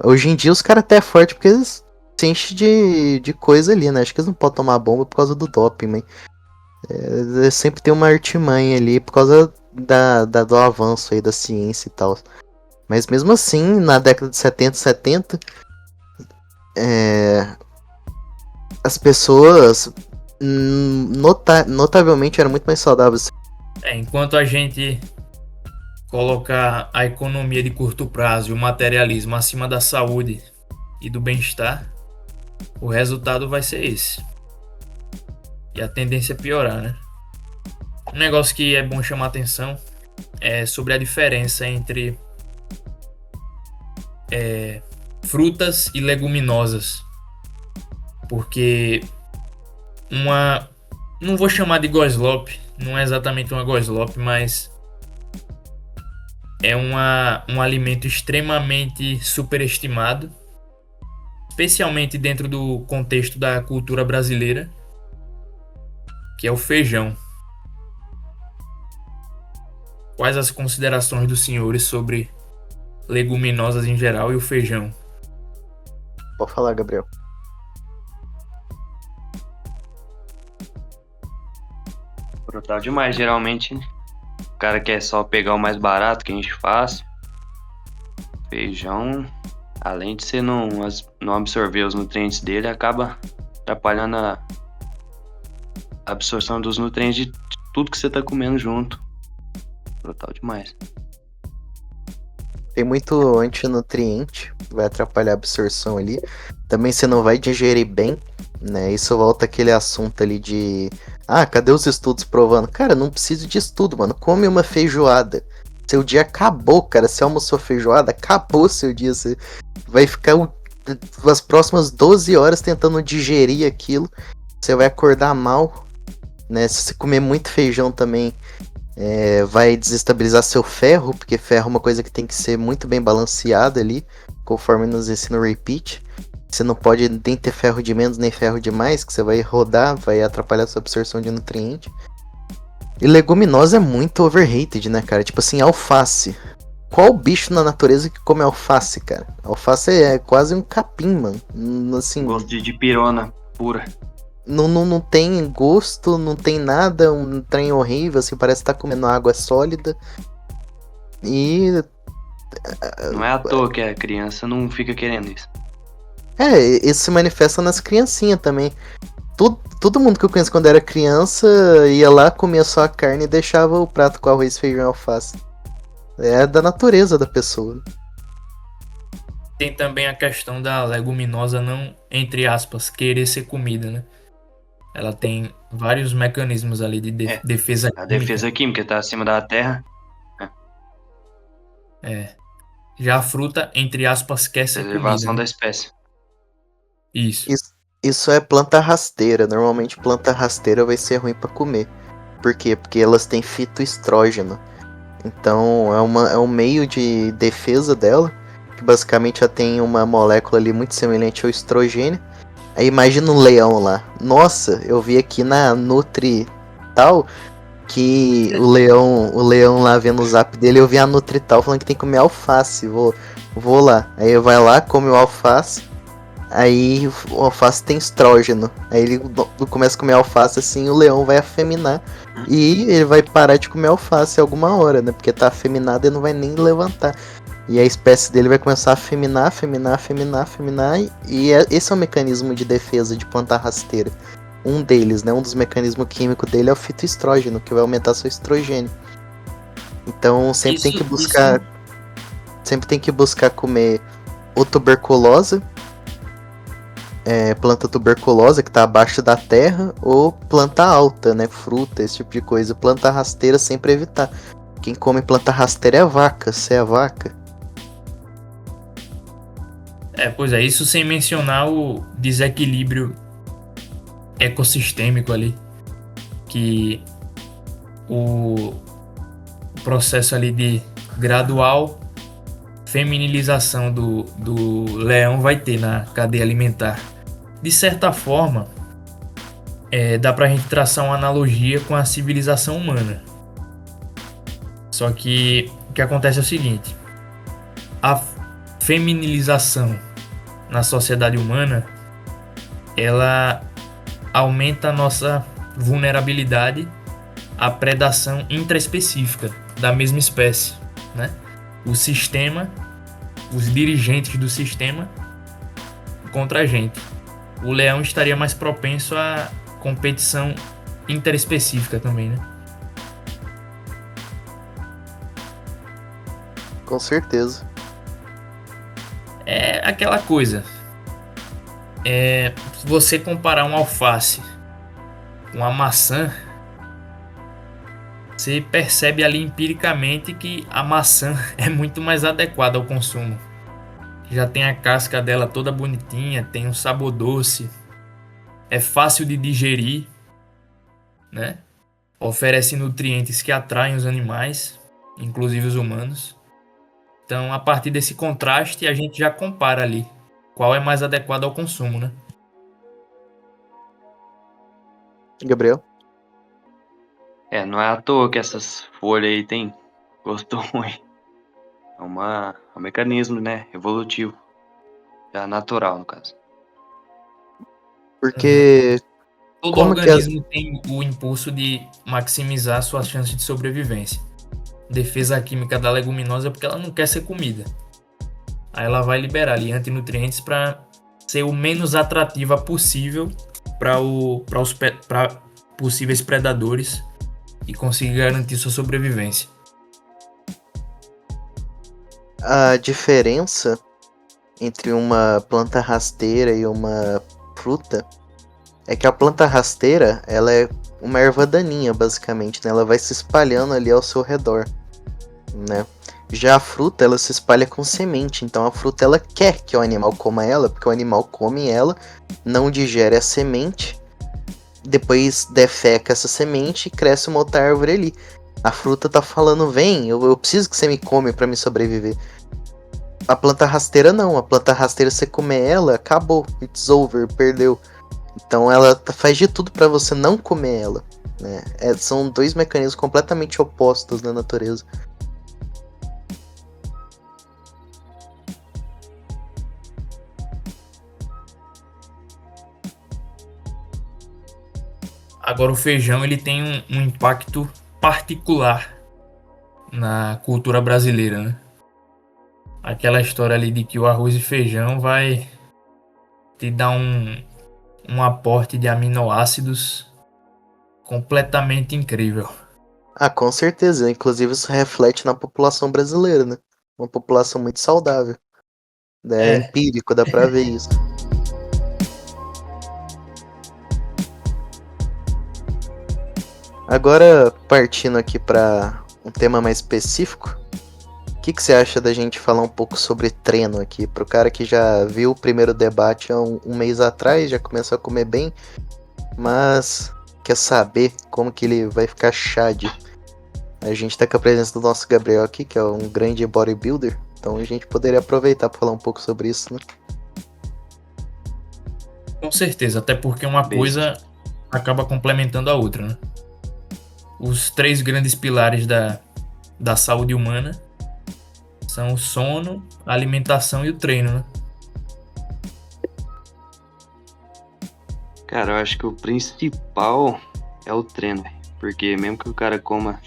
Hoje em dia os caras até é forte porque eles se enchem de coisa ali, né? Acho que eles não podem tomar bomba por causa do doping, mas sempre tem uma artimanha ali por causa do avanço aí da ciência e tal. Mas mesmo assim, na década de 70, as pessoas notavelmente eram muito mais saudáveis. Enquanto a gente colocar a economia de curto prazo e o materialismo acima da saúde e do bem-estar, o resultado vai ser esse. E a tendência é piorar, né? Um negócio que é bom chamar atenção é sobre a diferença entre frutas e leguminosas. Porque não vou chamar de goslope, não é exatamente uma goslope, mas é um alimento extremamente superestimado, especialmente dentro do contexto da cultura brasileira, que é o feijão. Quais as considerações dos senhores sobre leguminosas em geral e o feijão? Pode falar, Gabriel. Brutal demais, geralmente, né? O cara quer só pegar o mais barato que a gente faz. Feijão, além de você não absorver os nutrientes dele, acaba atrapalhando a absorção dos nutrientes de tudo que você tá comendo junto. Brutal demais. Tem muito antinutriente, vai atrapalhar a absorção ali. Também você não vai digerir bem, né? Isso volta aquele assunto ali de... cadê os estudos provando? Cara, não precisa de estudo, mano. Come uma feijoada. Seu dia acabou, cara. Você almoçou feijoada, acabou seu dia. Você vai ficar as próximas 12 horas tentando digerir aquilo. Você vai acordar mal, né? Se você comer muito feijão também, vai desestabilizar seu ferro, porque ferro é uma coisa que tem que ser muito bem balanceada ali, conforme nos ensina o Repeat. Você não pode nem ter ferro de menos nem ferro de mais, que você vai rodar, vai atrapalhar a sua absorção de nutriente. E leguminosa é muito overrated, né, cara? Tipo assim, alface. Qual bicho na natureza que come alface, cara? Alface é quase um capim, mano. Assim, gosto de pirona pura. Não tem gosto, não tem nada, um trem horrível, assim, parece que tá comendo água sólida. E... não é à toa que a criança não fica querendo isso. Isso se manifesta nas criancinhas também. Todo mundo que eu conheço quando era criança ia lá, comia só a carne e deixava o prato com arroz, feijão e alface. É da natureza da pessoa. Tem também a questão da leguminosa não, entre aspas, querer ser comida, né? Ela tem vários mecanismos ali de defesa química. A defesa química tá acima da terra. Já a fruta, entre aspas, quer ser Preservação comida, da né? espécie. Isso é planta rasteira. Normalmente planta rasteira vai ser ruim pra comer. Por quê? Porque elas têm fitoestrógeno. Então é um meio de defesa dela, que basicamente já tem uma molécula ali muito semelhante ao estrogênio. Aí imagina um leão lá. Nossa, eu vi aqui na Nutri tal, que o leão lá vendo o zap dele, eu vi a Nutrital falando que tem que comer alface. Vou lá. Aí vai lá, come o alface. Aí o alface tem estrógeno. Aí ele começa a comer alface assim, o leão vai afeminar. E ele vai parar de comer alface alguma hora, né? Porque tá afeminado e não vai nem levantar. E a espécie dele vai começar a afeminar. Esse é o mecanismo de defesa de planta rasteira. Um deles, né? Um dos mecanismos químicos dele é o fitoestrógeno, que vai aumentar seu estrogênio. Então sempre tem que buscar. Sempre tem que buscar comer ou tuberculosa. Planta tuberculosa que tá abaixo da terra, ou planta alta, né? Fruta, esse tipo de coisa. Planta rasteira sempre evitar. Quem come planta rasteira é a vaca. Se é a vaca. Pois é, isso sem mencionar o desequilíbrio ecossistêmico ali, que o processo ali de gradual feminilização do leão vai ter na cadeia alimentar. De certa forma, dá pra gente traçar uma analogia com a civilização humana. Só que o que acontece é o seguinte: a feminilização na sociedade humana, ela aumenta a nossa vulnerabilidade à predação intraespecífica da mesma espécie, né? O sistema, os dirigentes do sistema contra a gente. O leão estaria mais propenso à competição interespecífica também, né? Com certeza. É aquela coisa. Se você comparar um alface com uma maçã, você percebe ali empiricamente que a maçã é muito mais adequada ao consumo. Já tem a casca dela toda bonitinha, tem um sabor doce, é fácil de digerir, né? Oferece nutrientes que atraem os animais, inclusive os humanos. Então, a partir desse contraste, a gente já compara ali qual é mais adequado ao consumo, né? Gabriel? Não é à toa que essas folhas aí tem gosto ruim. É um mecanismo, né? Evolutivo. Já natural, no caso. Porque Todo como que organismo tem o impulso de maximizar suas chances de sobrevivência. Defesa química da leguminosa é porque ela não quer ser comida. Aí ela vai liberar ali antinutrientes para ser o menos atrativa possível para possíveis predadores e conseguir garantir sua sobrevivência. a diferença entre uma planta rasteira e uma fruta é que a planta rasteira, ela é uma erva daninha, basicamente, né? Ela vai se espalhando ali ao seu redor, né? Já a fruta, ela se espalha com semente, então a fruta, ela quer que o animal coma ela, porque o animal come ela, não digere a semente, depois defeca essa semente e cresce uma outra árvore ali. A fruta tá falando, vem, eu preciso que você me come pra me sobreviver. A planta rasteira não, a planta rasteira você comer ela, acabou, it's over, perdeu. Então ela faz de tudo pra você não comer ela, né? São dois mecanismos completamente opostos na natureza. Agora o feijão ele tem um impacto particular na cultura brasileira, né? Aquela história ali de que o arroz e feijão vai te dar um aporte de aminoácidos completamente incrível. Ah, com certeza. Inclusive isso reflete na população brasileira, né? Uma população muito saudável. É empírico, dá pra ver isso. Agora, partindo aqui pra um tema mais específico, o que você acha da gente falar um pouco sobre treino aqui? Pro cara que já viu o primeiro debate há um mês atrás, já começou a comer bem, mas quer saber como que ele vai ficar chad. A gente tá com a presença do nosso Gabriel aqui, que é um grande bodybuilder, então a gente poderia aproveitar para falar um pouco sobre isso, né? Com certeza, até porque uma coisa acaba complementando a outra, né? os 3 grandes pilares da saúde humana são o sono, a alimentação e o treino, né? Cara, eu acho que o principal é o treino, véio. Porque mesmo que o cara coma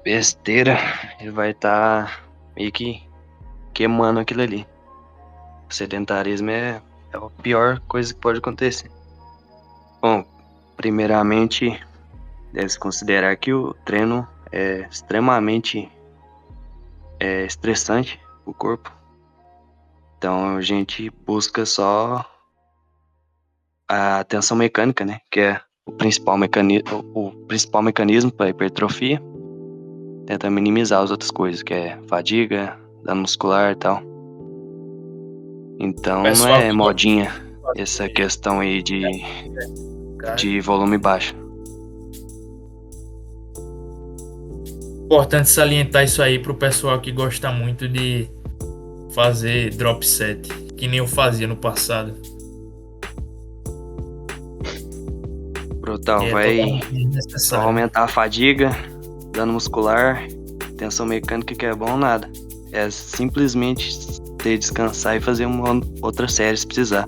besteira, ele vai estar meio que queimando aquilo ali. O sedentarismo é a pior coisa que pode acontecer. Bom, primeiramente, deve-se considerar que o treino é extremamente estressante para o corpo. Então a gente busca só a tensão mecânica, né? Que é o principal mecanismo para hipertrofia. Tenta minimizar as outras coisas, que é fadiga, dano muscular e tal. Então não é modinha essa questão aí de volume baixo. Importante salientar isso aí pro pessoal que gosta muito de fazer drop set, que nem eu fazia no passado. Brutal, vai só aumentar a fadiga, dano muscular, tensão mecânica, que é bom nada. É simplesmente ter descansar e fazer uma outra série se precisar.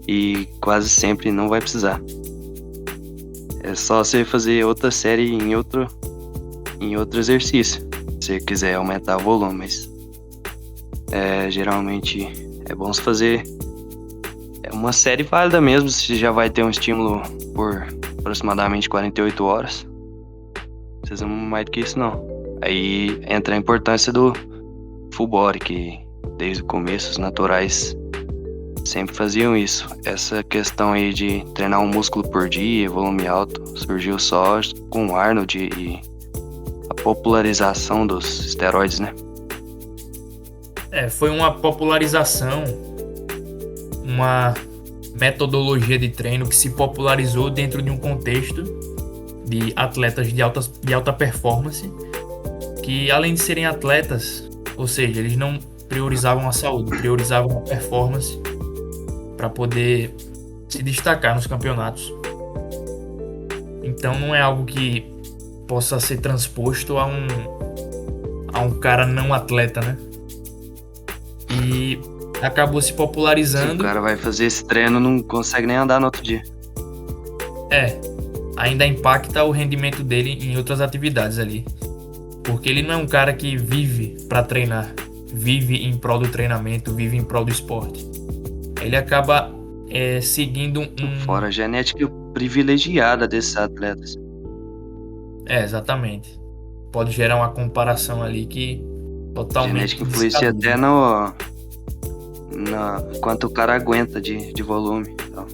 E quase sempre não vai precisar. É só você fazer outra série em outro exercício, se você quiser aumentar o volume. Mas geralmente é bom você fazer uma série válida mesmo, se já vai ter um estímulo por aproximadamente 48 horas. Não precisa mais do que isso não. Aí entra a importância do full body, que desde o começo os naturais sempre faziam isso. Essa questão aí de treinar um músculo por dia, volume alto, surgiu só com o Arnold e a popularização dos esteroides, né? Foi uma popularização, uma metodologia de treino que se popularizou dentro de um contexto de atletas de alta performance, que além de serem atletas, ou seja, eles não priorizavam a saúde, priorizavam a performance para poder se destacar nos campeonatos. Então não é algo que possa ser transposto a um cara não atleta, né? E acabou se popularizando. Se o cara vai fazer esse treino, não consegue nem andar no outro dia. Ainda impacta o rendimento dele em outras atividades ali. Porque ele não é um cara que vive para treinar, vive em prol do treinamento, vive em prol do esporte. Ele acaba seguindo Fora a genética privilegiada desses atletas. Exatamente. Pode gerar uma comparação ali que totalmente... Genética influencia até no quanto o cara aguenta de volume. Então,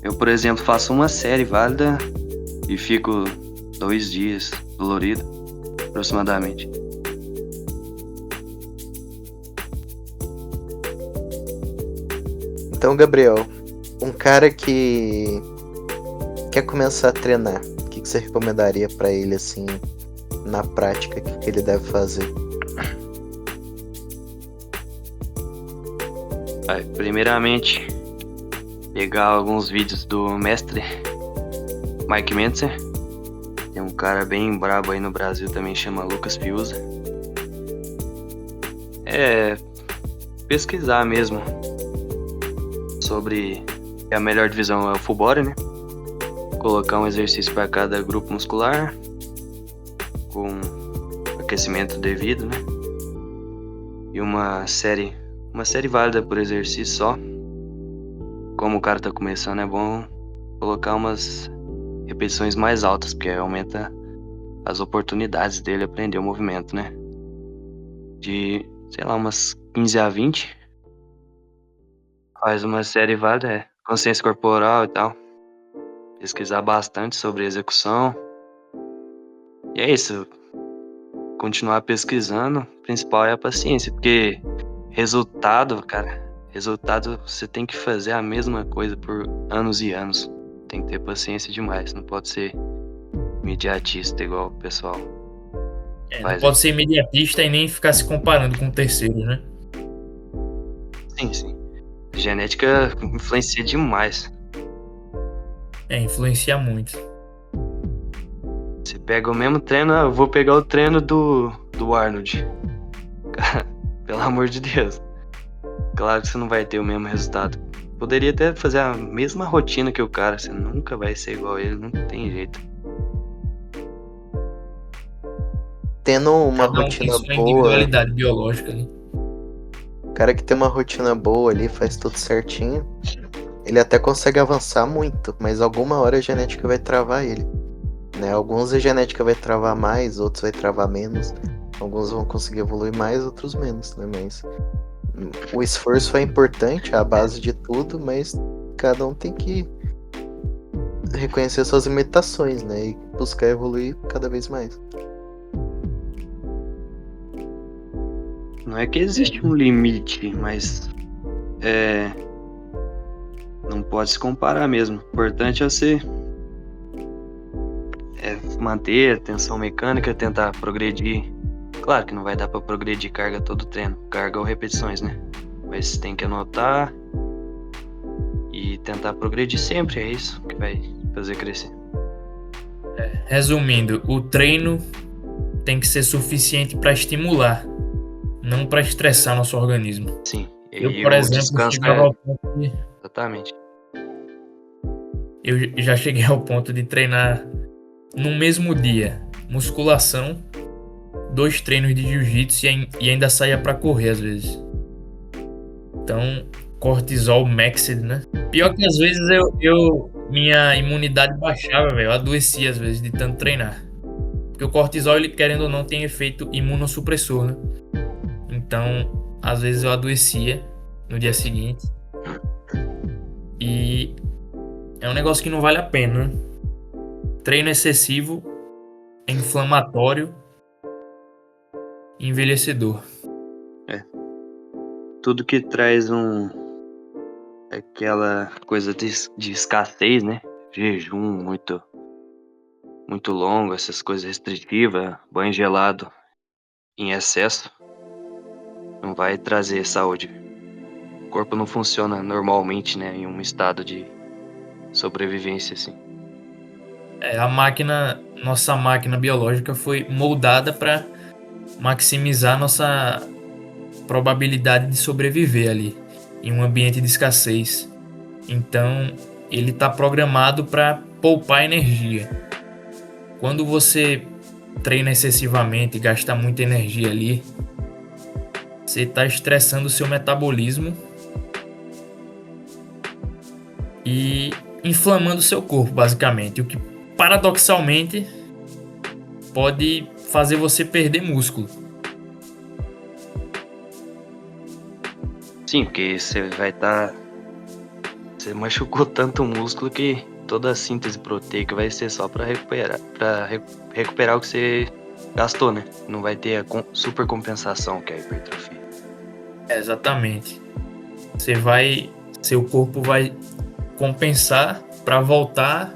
eu, por exemplo, faço uma série válida e fico 2 dias dolorido, aproximadamente. Então, Gabriel, um cara que quer começar a treinar, o que você recomendaria pra ele, assim, na prática, o que ele deve fazer? Primeiramente, pegar alguns vídeos do mestre Mike Mentzer. Tem um cara bem brabo aí no Brasil também, chama Lucas Fiuza. Pesquisar mesmo sobre a melhor divisão é o full body, né? Colocar um exercício para cada grupo muscular com aquecimento devido, né? E uma série válida por exercício só. Como o cara tá começando, é bom colocar umas repetições mais altas, porque aumenta as oportunidades dele aprender o movimento, né? De, sei lá, umas 15 a 20. Faz uma série válida, consciência corporal e tal. Pesquisar bastante sobre execução. E é isso. Continuar pesquisando. O principal é a paciência, porque resultado você tem que fazer a mesma coisa por anos e anos. Tem que ter paciência demais, não pode ser imediatista igual o pessoal. Não pode ser imediatista e nem ficar se comparando com terceiros, né? Sim. Genética influencia demais. Influencia muito. pega o mesmo treino, eu vou pegar o treino do Arnold. Cara, pelo amor de Deus. Claro que você não vai ter o mesmo resultado. Poderia até fazer a mesma rotina que o cara, você nunca vai ser igual a ele, não tem jeito. Tendo uma Cada um tem rotina sua boa, individualidade biológica ali. o cara que tem uma rotina boa ali, faz tudo certinho, ele até consegue avançar muito, mas alguma hora a genética vai travar ele. Né? Alguns a genética vai travar mais, outros vai travar menos. Alguns vão conseguir evoluir mais, outros menos, né? Mas o esforço é importante, é a base de tudo, mas cada um tem que reconhecer suas limitações, né? E buscar evoluir cada vez mais. Não é que existe um limite, mas não pode se comparar mesmo. O importante é você manter a tensão mecânica, tentar progredir. Claro que não vai dar pra progredir carga todo treino, carga ou repetições, né? Mas tem que anotar e tentar progredir sempre, é isso que vai fazer crescer. Resumindo, o treino tem que ser suficiente para estimular, não para estressar nosso organismo. Sim, Eu, e por o exemplo, descanso chegava ao ponto de, exatamente. eu já cheguei ao ponto de treinar no mesmo dia musculação, 2 treinos de jiu-jitsu e ainda saía para correr às vezes. Então, cortisol maxed, né? Pior que às vezes minha imunidade baixava, velho. Eu adoecia às vezes de tanto treinar. Porque o cortisol, ele, querendo ou não, tem efeito imunossupressor, né? Então, às vezes eu adoecia no dia seguinte. E é um negócio que não vale a pena, né? Treino excessivo é inflamatório e envelhecedor. Tudo que traz aquela coisa de escassez, né? Jejum muito longo, essas coisas restritivas, banho gelado em excesso, não vai trazer saúde. O corpo não funciona normalmente, né? Em um estado de sobrevivência, assim. Nossa máquina biológica foi moldada para maximizar nossa probabilidade de sobreviver ali em um ambiente de escassez. Então, ele está programado para poupar energia. Quando você treina excessivamente e gasta muita energia ali, você está estressando o seu metabolismo e inflamando o seu corpo, basicamente. O que, paradoxalmente, pode fazer você perder músculo. Sim, porque você vai estar... Você machucou tanto o músculo que toda a síntese proteica vai ser só para recuperar o que você gastou, né? Não vai ter a super compensação que é a hipertrofia. Exatamente. Seu corpo vai compensar para voltar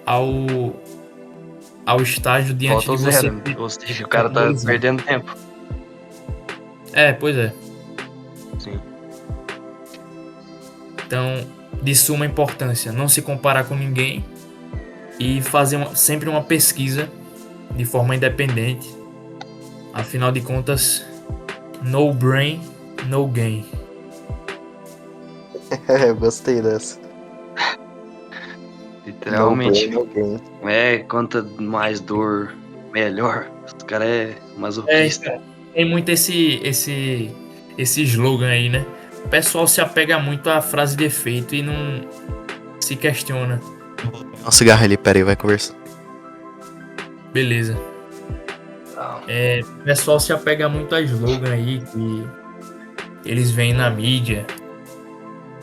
ao estágio de Volta ao antes de você. zero, ou seja, o cara tá perdendo tempo. Pois é. Sim. Então, de suma importância, não se comparar com ninguém e fazer sempre uma pesquisa de forma independente. Afinal de contas, no brain, no gain. Gostei dessa. Literalmente. No brain, no gain. Quanto mais dor, melhor. Os caras masoquista. Tem muito esse slogan aí, né? O pessoal se apega muito à frase de efeito e não se questiona. Um cigarro ali, pera aí, vai conversar. Beleza. O pessoal se apega muito a slogan aí que eles veem na mídia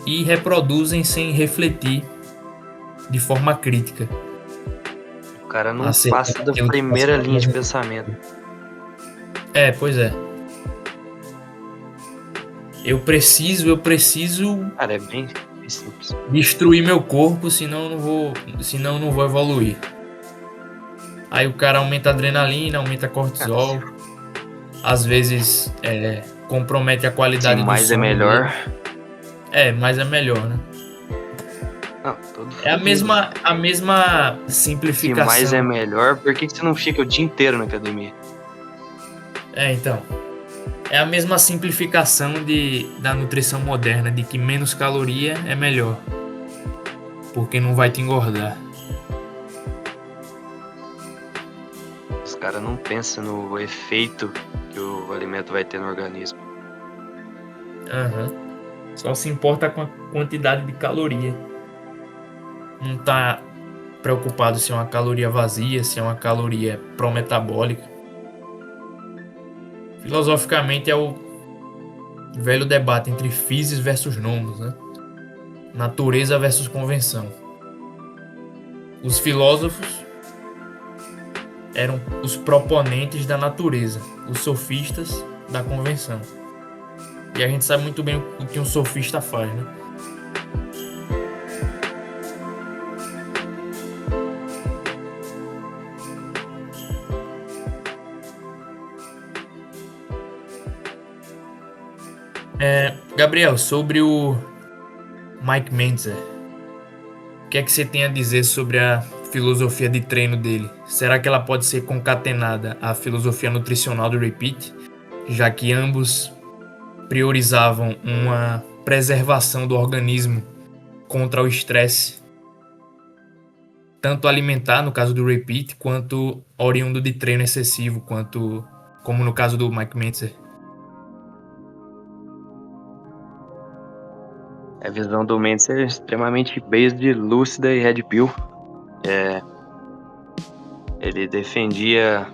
e reproduzem sem refletir de forma crítica. O cara não Acerca passa da daquilo que primeira passa linha de pela- pensamento. Pois é. Eu preciso Cara, é bem simples. destruir meu corpo, senão eu não vou evoluir. Aí o cara aumenta a adrenalina, aumenta cortisol. Às vezes compromete a qualidade Se do mais é sono melhor. dele. Mas é melhor, né? Não, todo É a fudido. mesma Se simplificação. mais é melhor, por que você não fica o dia inteiro na academia? Então. É a mesma simplificação da nutrição moderna, de que menos caloria é melhor. Porque não vai te engordar. Os caras não pensam no efeito que o alimento vai ter no organismo. Aham. Só se importa com a quantidade de caloria. Não tá preocupado se é uma caloria vazia, se é uma caloria pró-metabólica. Filosoficamente é o velho debate entre physis versus nomos, né? Natureza versus convenção. Os filósofos eram os proponentes da natureza, os sofistas da convenção. E a gente sabe muito bem o que um sofista faz, né? Gabriel, sobre o Mike Mentzer, o que é que você tem a dizer sobre a filosofia de treino dele? Será que ela pode ser concatenada à filosofia nutricional do Repeat, já que ambos priorizavam uma preservação do organismo contra o estresse, tanto alimentar, no caso do Repeat, quanto oriundo de treino excessivo, como no caso do Mike Mentzer? A visão do Mendes é extremamente based, lúcida e red pill. Ele defendia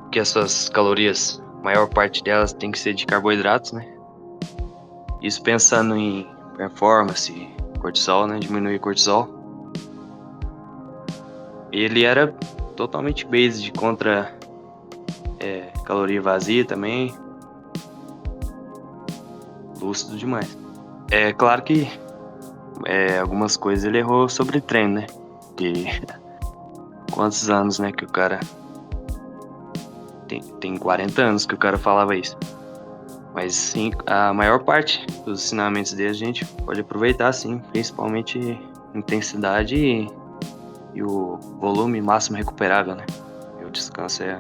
que essas calorias, a maior parte delas tem que ser de carboidratos, né? Isso pensando em performance, cortisol, né? Diminuir cortisol. Ele era totalmente based contra caloria vazia também. Lúcido demais. É claro que algumas coisas ele errou sobre treino, né? Que quantos anos, né, que o cara tem 40 anos que o cara falava isso. Mas sim, a maior parte dos ensinamentos dele a gente pode aproveitar, sim, principalmente intensidade e o volume máximo recuperável, né? E o descanso é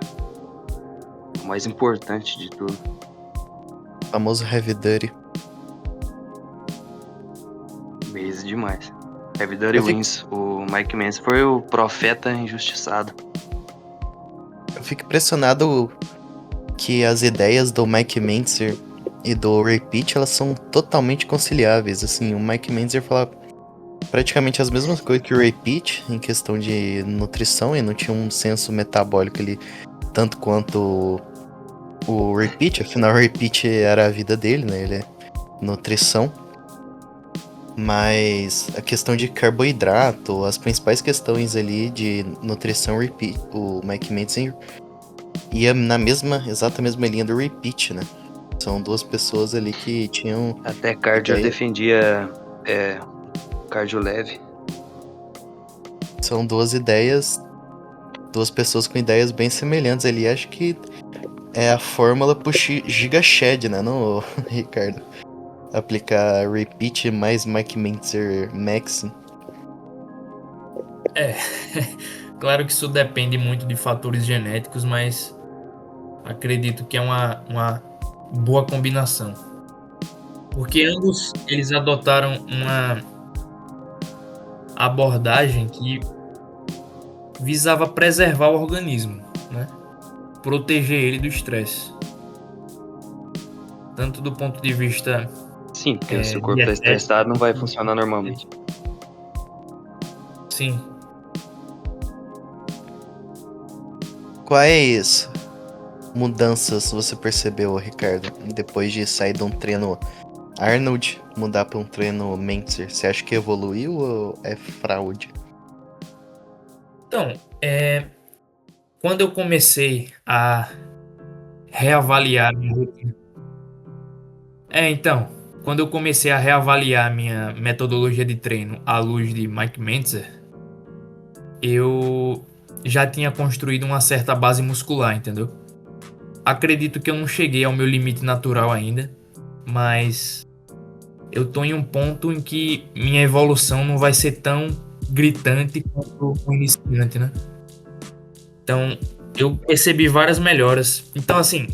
o mais importante de tudo. O famoso heavy duty. Base demais. Heavy Dirty Eu fico- Wins. O Mike Mendes foi o profeta injustiçado. Eu fico impressionado que as ideias do Mike Mentzer e do Repeat, elas são totalmente conciliáveis. Assim, o Mike Mentzer fala praticamente as mesmas coisas que o Repeat em questão de nutrição e não tinha um senso metabólico ali tanto quanto o Repeat. Afinal, o Repeat era a vida dele, né? Ele é nutrição. Mas a questão de carboidrato, as principais questões ali de nutrição, Repeat, o Mike Mentzer ia na exata mesma linha do Repeat, né? São duas pessoas ali que tinham Até cardio ideia- defendia cardio leve. São duas pessoas com ideias bem semelhantes ali. Acho que é a fórmula pro Giga Shed, né, não, Ricardo? Aplicar Repeat mais Mike Mentzer Max. Claro que isso depende muito de fatores genéticos, mas acredito que é uma boa combinação. Porque ambos eles adotaram uma abordagem que visava preservar o organismo, né? Proteger ele do estresse. Tanto do ponto de vista Sim, porque se o corpo tá dietético, estressado não vai funcionar normalmente. sim. Quais mudanças você percebeu, Ricardo, depois de sair de um treino Arnold, mudar para um treino Mentzer? Você acha que evoluiu ou é fraude? Então, quando eu comecei a reavaliar minha rotina. Quando eu comecei a reavaliar minha metodologia de treino à luz de Mike Mentzer, eu já tinha construído uma certa base muscular, entendeu? Acredito que eu não cheguei ao meu limite natural ainda, mas eu tô em um ponto em que minha evolução não vai ser tão gritante quanto o iniciante, né? Então, eu percebi várias melhoras. Então, assim,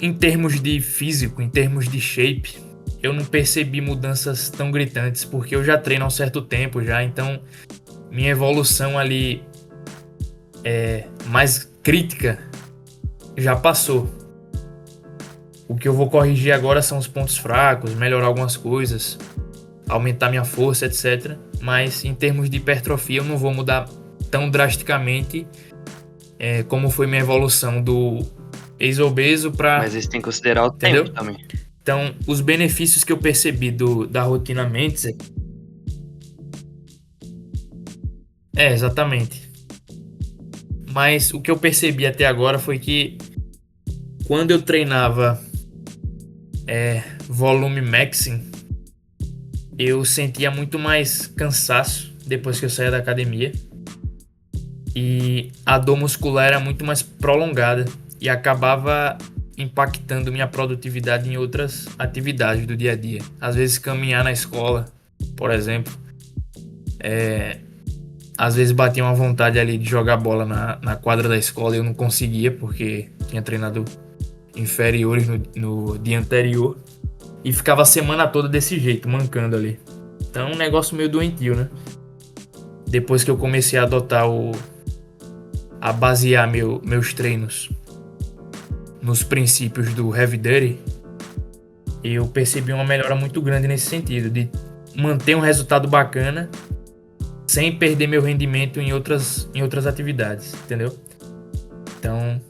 em termos de físico, em termos de shape, eu não percebi mudanças tão gritantes, porque eu já treino há um certo tempo já, então minha evolução ali mais crítica já passou. O que eu vou corrigir agora são os pontos fracos, melhorar algumas coisas, aumentar minha força, etc. Mas em termos de hipertrofia eu não vou mudar tão drasticamente como foi minha evolução do ex-obeso para... Mas isso tem que considerar o Entendeu? tempo também. Então, os benefícios que eu percebi da rotina Mendes... exatamente. Mas o que eu percebi até agora foi que quando eu treinava volume maxing, eu sentia muito mais cansaço depois que eu saía da academia. E a dor muscular era muito mais prolongada e acabava impactando minha produtividade em outras atividades do dia a dia. Às vezes caminhar na escola, por exemplo, às vezes batia uma vontade ali de jogar bola na quadra da escola e eu não conseguia porque tinha treinado inferiores no dia anterior e ficava a semana toda desse jeito, mancando ali. Então é um negócio meio doentio, né? Depois que eu comecei a adotar a basear meus treinos nos princípios do Heavy Duty, eu percebi uma melhora muito grande nesse sentido, de manter um resultado bacana sem perder meu rendimento em outras atividades, entendeu? Então,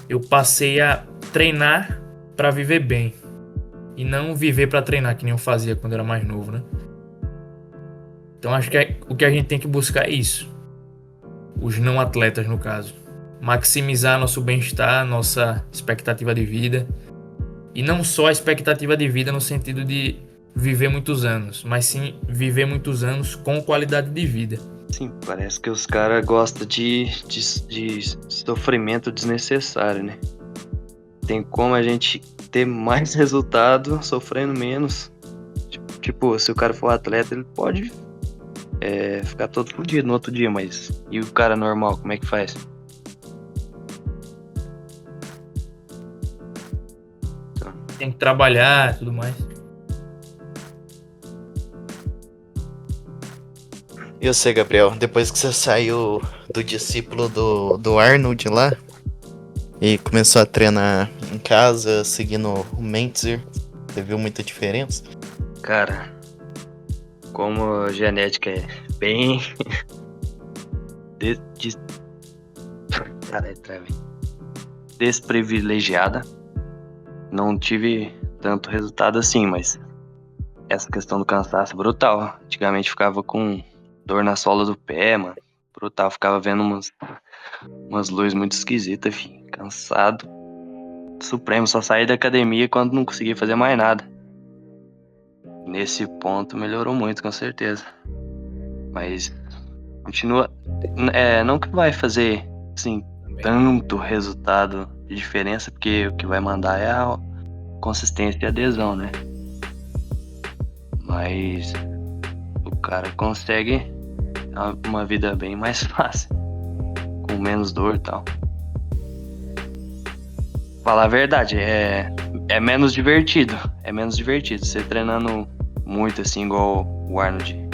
eu passei a treinar para viver bem e não viver para treinar, que nem eu fazia quando eu era mais novo, né? Então, acho que o que a gente tem que buscar é isso. Os não atletas, no caso. Maximizar nosso bem-estar, nossa expectativa de vida. E não só a expectativa de vida no sentido de viver muitos anos, mas sim viver muitos anos com qualidade de vida. Sim, parece que os caras gostam de sofrimento desnecessário, né? Tem como a gente ter mais resultado sofrendo menos. Tipo, se o cara for atleta, ele pode ficar todo fodido no outro dia, mas e o cara normal, como é que faz? Tem que trabalhar e tudo mais. E você, Gabriel, depois que você saiu do discípulo do Arnold lá e começou a treinar em casa, seguindo o Mentzer, você viu muita diferença? Cara, como a genética é bem desprivilegiada, não tive tanto resultado assim, mas essa questão do cansaço é brutal. Antigamente ficava com dor na sola do pé, mano. Brutal, ficava vendo umas luzes muito esquisitas, filho. Cansado. Supremo, só saí da academia quando não conseguia fazer mais nada. Nesse ponto melhorou muito, com certeza. Mas continua. Não que vai fazer assim, tanto resultado de diferença, porque o que vai mandar é a consistência e adesão, né? Mas o cara consegue uma vida bem mais fácil, com menos dor e tal. Falar a verdade, é menos divertido. É menos divertido. Você treinando muito assim, igual o Arnold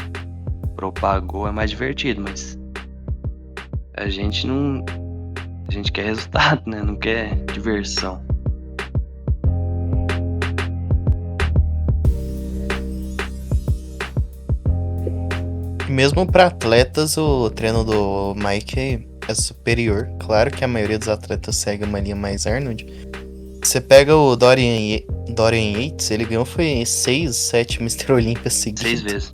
propagou, é mais divertido, mas a gente quer resultado, né? Não quer diversão. Mesmo para atletas, o treino do Mike é superior. Claro que a maioria dos atletas segue uma linha mais Arnold. Você pega o Dorian Yates, ele ganhou foi 6, 7 Mr. Olympia seguidos. 6 vezes.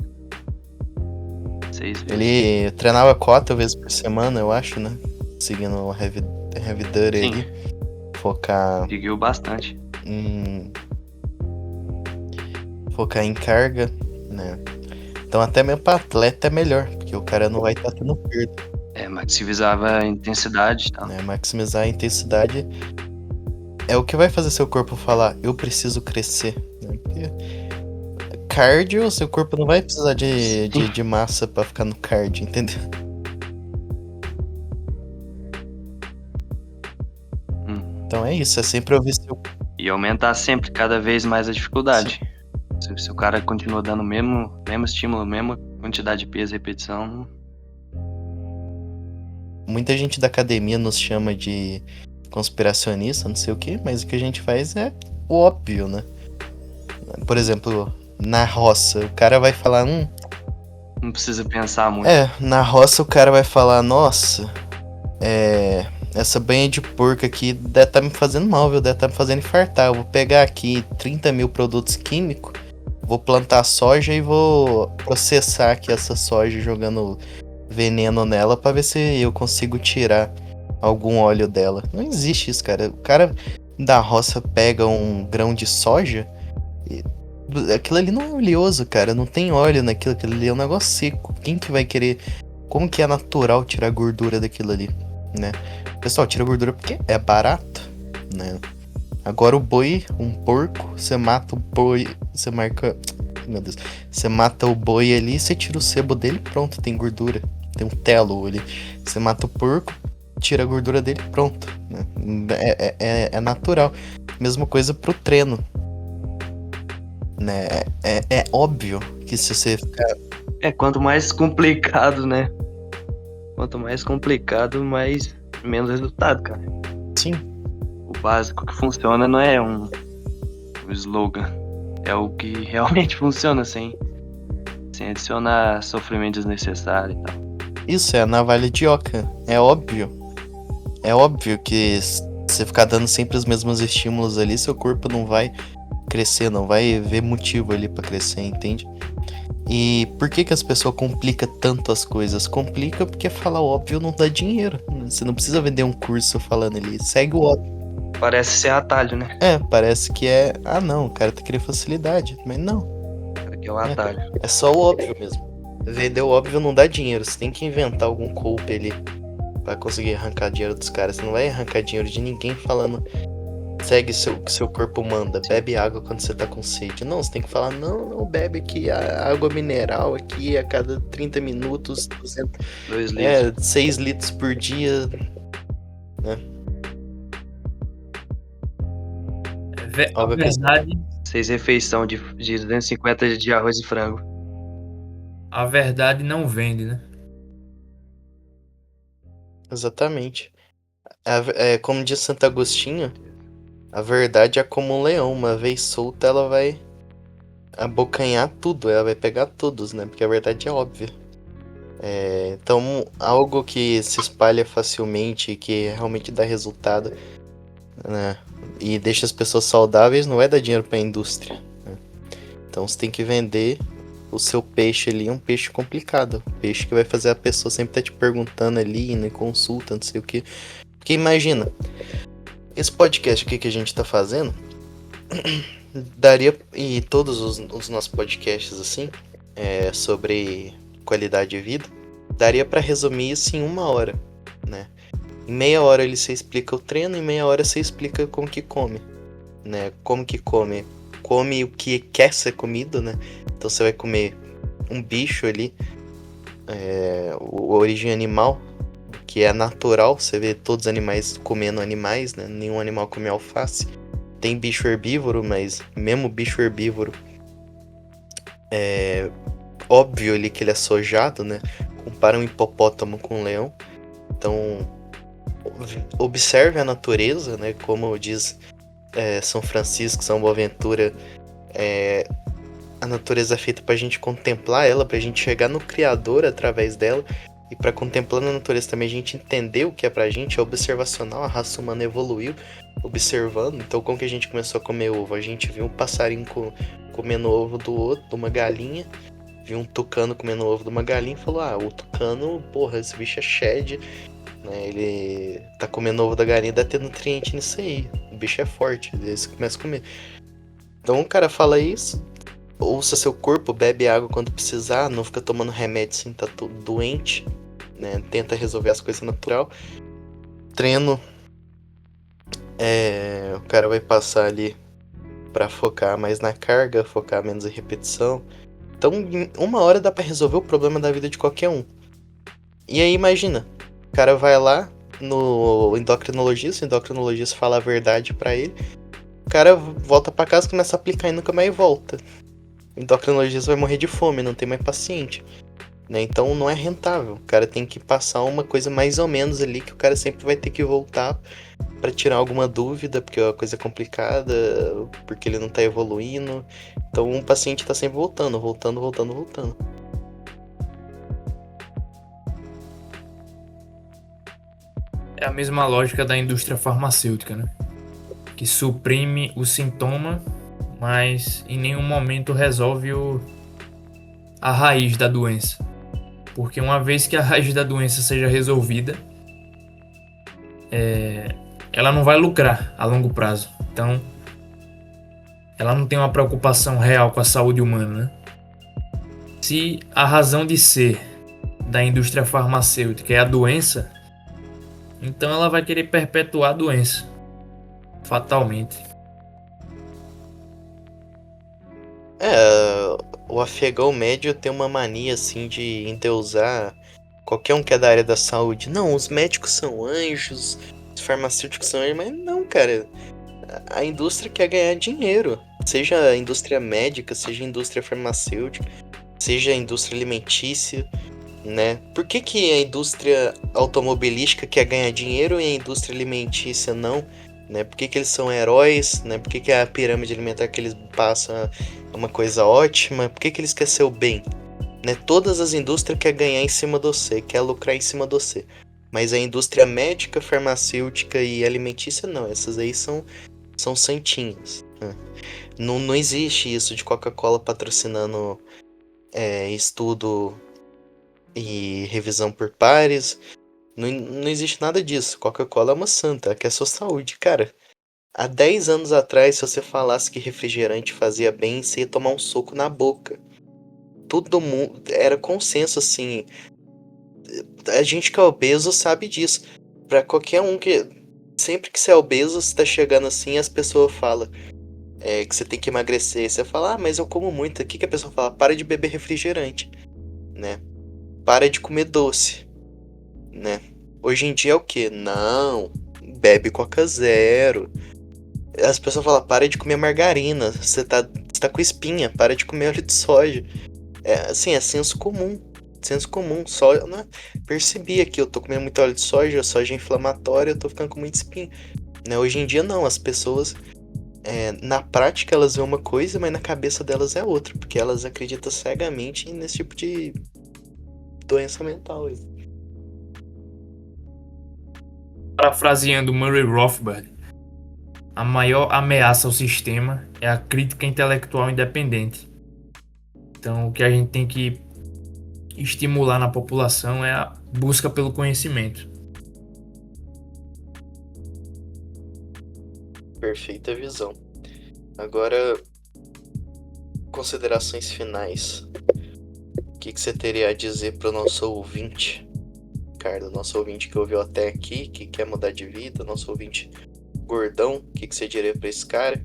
6 vezes. Ele treinava 4 vezes por semana, eu acho, né? Seguindo o Heavy Duty ali. Focar Seguiu bastante. Focar em carga, né? Então até mesmo pra atleta é melhor, porque o cara não vai estar tendo perda. Maximizava a intensidade e tal. Né? Maximizar a intensidade é o que vai fazer seu corpo falar, eu preciso crescer. Né? Porque cardio, seu corpo não vai precisar de massa pra ficar no cardio, entendeu? Então é isso, é sempre ouvir seu... E aumentar sempre, cada vez mais a dificuldade. Se o cara continua dando o mesmo estímulo, mesma quantidade de peso e repetição... Muita gente da academia nos chama de conspiracionista, não sei o que, mas o que a gente faz é o óbvio, né? Por exemplo, na roça, o cara vai falar... Não precisa pensar muito. Na roça o cara vai falar, nossa, essa banha de porco aqui deve tá me fazendo mal, viu? Deve tá me fazendo infartar. Eu vou pegar aqui 30 mil produtos químicos, vou plantar soja e vou processar aqui essa soja jogando veneno nela pra ver se eu consigo tirar algum óleo dela. Não existe isso, cara. O cara da roça pega um grão de soja e aquilo ali não é oleoso, cara. Não tem óleo naquilo. Aquilo ali é um negócio seco. Quem que vai querer... Como que é natural tirar gordura daquilo ali, né? Pessoal, tira gordura porque é barato, né? Agora o boi, um porco, você mata o boi, você marca... Meu Deus. Você mata o boi ali, você tira o sebo dele, pronto, tem gordura. Tem um telo ali. Você mata o porco, tira a gordura dele, pronto. Né? É natural. Mesma coisa pro treino. Né? É óbvio que se você ficar... Quanto mais complicado, né? Quanto mais complicado, menos resultado, cara. Sim. O básico que funciona não é um slogan. É o que realmente funciona, sem adicionar sofrimento desnecessário e tal. Isso é a navalha de Ockham. É óbvio. É óbvio que se você ficar dando sempre os mesmos estímulos ali, seu corpo não vai crescer, não vai ver motivo ali pra crescer, entende? E por que as pessoas complicam tanto as coisas? Complica porque falar óbvio não dá dinheiro. Você não precisa vender um curso falando ali. Segue o óbvio. Parece ser atalho, né? Parece que é... Ah, não, o cara tá querendo facilidade. Mas não. Que é o atalho. É só o óbvio mesmo. Vender o óbvio não dá dinheiro. Você tem que inventar algum golpe ali pra conseguir arrancar dinheiro dos caras. Você não vai arrancar dinheiro de ninguém falando... Segue o que seu corpo manda, bebe água quando você tá com sede. Não, você tem que falar, não, bebe aqui a água mineral aqui a cada 30 minutos, 200, 2 litros. 6 litros por dia, né? A verdade, 6 refeições de 250 de arroz e frango. a verdade não vende, né? Exatamente. Como diz Santo Agostinho, a verdade é como um leão, uma vez solta ela vai abocanhar tudo, ela vai pegar todos, né? Porque a verdade é óbvia. Então, algo que se espalha facilmente e que realmente dá resultado, né? E deixa as pessoas saudáveis, não é dar dinheiro pra indústria, né? Então você tem que vender o seu peixe ali, um peixe complicado. Peixe que vai fazer a pessoa sempre estar te perguntando ali, indo em consulta, não sei o que. Porque imagina, esse podcast aqui que a gente tá fazendo, daria, e todos os nossos podcasts assim, sobre qualidade de vida, daria pra resumir isso em 1 hora, né? Em meia hora você explica o treino, em meia hora você explica como que come, né? Como que come? Come o que quer ser comido, né? Então você vai comer um bicho ali, a origem animal, que é natural, você vê todos os animais comendo animais, né? Nenhum animal come alface. Tem bicho herbívoro, mas mesmo bicho herbívoro, é óbvio ali que ele é sojado, né? Compara um hipopótamo com um leão. Então, observe a natureza, né? Como diz São Francisco, São Boaventura, a natureza é feita pra gente contemplar ela, pra gente chegar no Criador através dela. E para contemplar a natureza também a gente entender o que é pra gente, é observacional, a raça humana evoluiu observando. Então como que a gente começou a comer ovo? A gente viu um passarinho comendo ovo do outro, de uma galinha, viu um tucano comendo ovo de uma galinha e falou, o tucano, porra, esse bicho é shed, né? Ele tá comendo ovo da galinha, deve ter nutriente nisso aí, o bicho é forte, aí você começa a comer. Então o cara fala isso, ouça seu corpo, bebe água quando precisar, não fica tomando remédio sem tá doente, né? Tenta resolver as coisas natural. Treino O cara vai passar ali pra focar mais na carga, focar menos em repetição. Então, em 1 hora dá pra resolver o problema da vida de qualquer um. E aí, imagina, o cara vai lá no endocrinologista, o endocrinologista fala a verdade pra ele, o cara volta pra casa, começa a aplicar e nunca mais volta. O endocrinologista vai morrer de fome, não tem mais paciente. Né? Então não é rentável. O cara tem que passar uma coisa mais ou menos ali que o cara sempre vai ter que voltar pra tirar alguma dúvida, porque a coisa é complicada, porque ele não tá evoluindo. Então um paciente tá sempre voltando. É a mesma lógica da indústria farmacêutica, né? Que suprime o sintoma, mas em nenhum momento resolve a raiz da doença. Porque uma vez que a raiz da doença seja resolvida, ela não vai lucrar a longo prazo. Então, ela não tem uma preocupação real com a saúde humana, né? Se a razão de ser da indústria farmacêutica é a doença, então ela vai querer perpetuar a doença, fatalmente. O afegão médio tem uma mania assim de endeusar qualquer um que é da área da saúde. Não, os médicos são anjos, os farmacêuticos são anjos, mas não, cara. A indústria quer ganhar dinheiro. Seja a indústria médica, seja a indústria farmacêutica, seja a indústria alimentícia, né? Por que a indústria automobilística quer ganhar dinheiro e a indústria alimentícia não? Né? Por que eles são heróis? Né? Por que a pirâmide alimentar que eles passam é uma coisa ótima? Por que eles querem ser o bem? Né? Todas as indústrias querem ganhar em cima de você, quer lucrar em cima de você. Mas a indústria médica, farmacêutica e alimentícia não. Essas aí são santinhas. Né? Não existe isso de Coca-Cola patrocinando estudo e revisão por pares. Não existe nada disso. Coca-Cola é uma santa, ela quer sua saúde. Cara, há 10 anos atrás, se você falasse que refrigerante fazia bem, você ia tomar um soco na boca. Todo mundo... Era consenso, assim. A gente que é obeso sabe disso. Pra qualquer um que... Sempre que você é obeso, você tá chegando assim, as pessoas falam que você tem que emagrecer. Você fala, mas eu como muito. O que a pessoa fala? Para de beber refrigerante, né? Para de comer doce, né? Hoje em dia é o quê? Não, bebe Coca Zero. As pessoas falam, para de comer margarina, você tá com espinha, para de comer óleo de soja. É senso comum. Senso comum, só né? Percebi aqui, eu tô comendo muito óleo de soja inflamatória, eu tô ficando com muita espinha. Né? Hoje em dia não, as pessoas, na prática elas veem uma coisa, mas na cabeça delas é outra, porque elas acreditam cegamente nesse tipo de doença mental. Parafraseando Murray Rothbard, a maior ameaça ao sistema é a crítica intelectual independente. Então, o que a gente tem que estimular na população é a busca pelo conhecimento. Perfeita visão. Agora, considerações finais. O que você teria a dizer para o nosso ouvinte, Ricardo? Nosso ouvinte que ouviu até aqui, que quer mudar de vida, nosso ouvinte gordão, o que você diria para esse cara?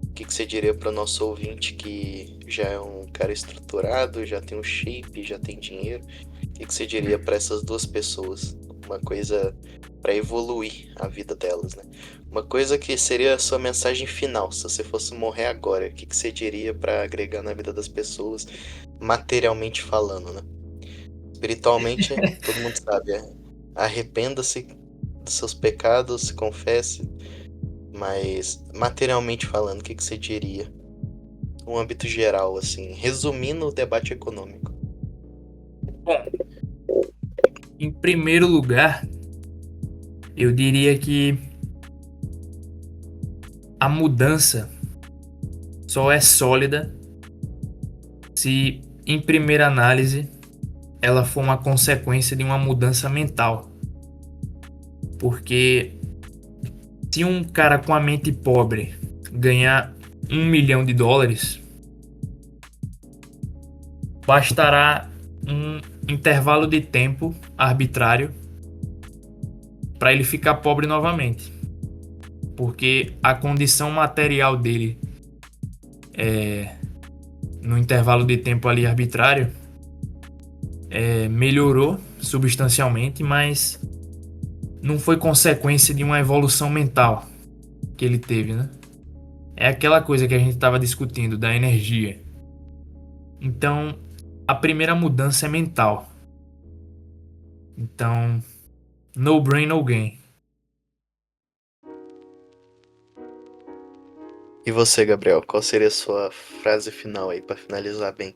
O que você diria para o nosso ouvinte que já é um cara estruturado, já tem um shape, já tem dinheiro? O que você diria para essas duas pessoas? Uma coisa para evoluir a vida delas, né? Uma coisa que seria a sua mensagem final, se você fosse morrer agora, o que você diria para agregar na vida das pessoas, materialmente falando, né? Espiritualmente, todo mundo sabe, arrependa-se dos seus pecados, se confesse, mas materialmente falando, o que você diria? Um âmbito geral, assim, resumindo o debate econômico. Bom, em primeiro lugar, eu diria que a mudança só é sólida se, em primeira análise, ela for uma consequência de uma mudança mental. Porque se um cara com a mente pobre ganhar $1 milhão, bastará um intervalo de tempo arbitrário para ele ficar pobre novamente. porque a condição material dele no intervalo de tempo ali arbitrário melhorou substancialmente, mas não foi consequência de uma evolução mental que ele teve, né? É aquela coisa que a gente estava discutindo, da energia. Então, a primeira mudança é mental. Então, no brain, no gain. E você, Gabriel, qual seria a sua frase final aí pra finalizar bem?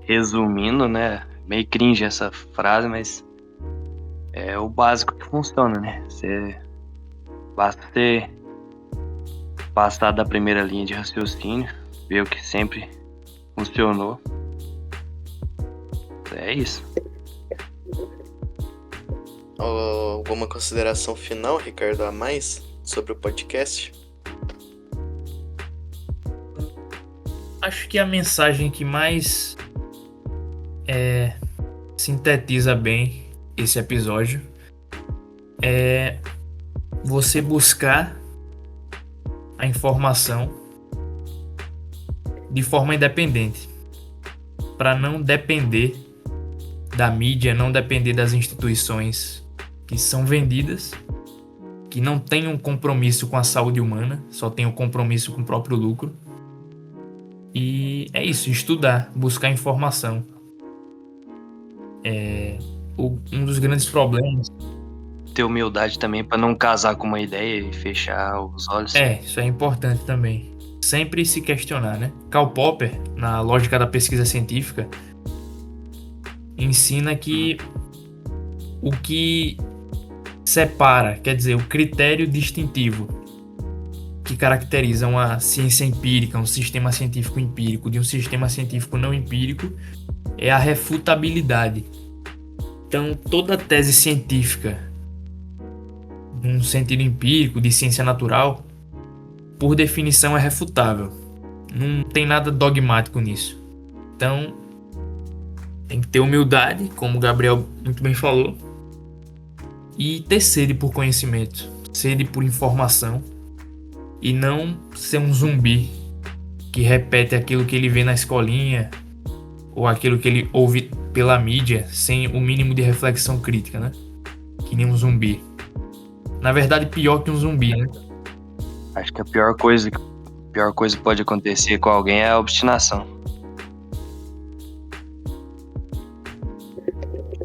Resumindo, né? Meio cringe essa frase, mas é o básico que funciona, né? Basta ter passado da primeira linha de raciocínio, ver o que sempre funcionou. É isso. Alguma consideração final, Ricardo, a mais sobre o podcast? Acho que a mensagem que mais sintetiza bem esse episódio é você buscar a informação de forma independente, para não depender da mídia, não depender das instituições que são vendidas, que não têm um compromisso com a saúde humana, só têm um compromisso com o próprio lucro. E é isso, estudar, buscar informação. Um dos grandes problemas... Ter humildade também pra não casar com uma ideia e fechar os olhos. Isso é importante também. Sempre se questionar, né? Karl Popper, na lógica da pesquisa científica, ensina que o que separa, quer dizer, o critério distintivo que caracteriza uma ciência empírica, um sistema científico empírico, de um sistema científico não empírico, é a refutabilidade. Então, toda tese científica, num sentido empírico, de ciência natural, por definição é refutável. Não tem nada dogmático nisso. Então, tem que ter humildade, como o Gabriel muito bem falou, e ter sede por conhecimento, sede por informação, e não ser um zumbi que repete aquilo que ele vê na escolinha ou aquilo que ele ouve pela mídia sem o mínimo de reflexão crítica, né? Que nem um zumbi. Na verdade, pior que um zumbi, né? Acho que a pior coisa que pode acontecer com alguém é a obstinação.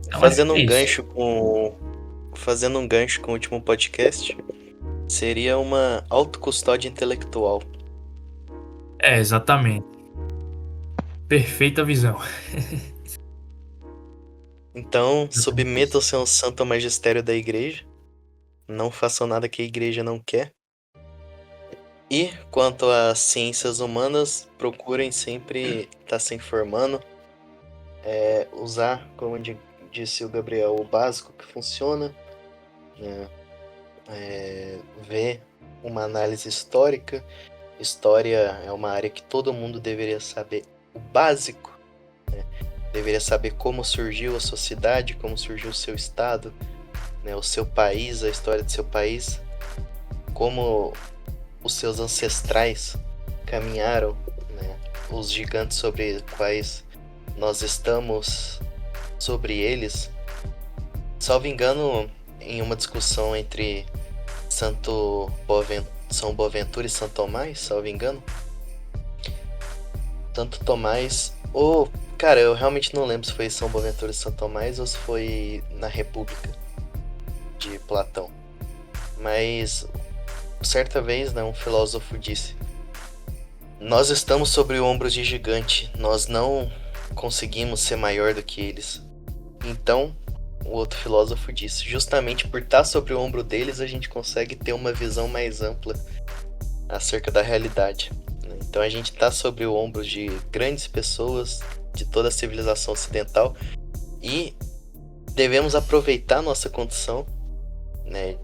Então, Fazendo é um isso. gancho com o último podcast, seria uma autocustódia intelectual. Exatamente. Perfeita visão. Então, submetam-se ao santo magistério da igreja. Não façam nada que a igreja não quer. E, quanto às ciências humanas, procurem sempre estar se informando. Usar, como disse o Gabriel, o básico que funciona. Ver uma análise histórica. História é uma área que todo mundo deveria saber o básico. Deveria saber como surgiu a sociedade, como surgiu o seu estado, né, o seu país, a história do seu país, como os seus ancestrais caminharam, né, os gigantes sobre quais nós estamos sobre eles. Salvo engano, em uma discussão entre São Boaventura e São Tomás, salvo engano, Santo Tomás, cara, eu realmente não lembro se foi São Boaventura e São Tomás ou se foi na República de Platão. Mas certa vez, né, um filósofo disse: nós estamos sobre ombros de gigante, nós não conseguimos ser maior do que eles. Então, o outro filósofo disse: justamente por estar sobre o ombro deles, a gente consegue ter uma visão mais ampla acerca da realidade. Então a gente está sobre o ombro de grandes pessoas de toda a civilização ocidental e devemos aproveitar nossa condição, né,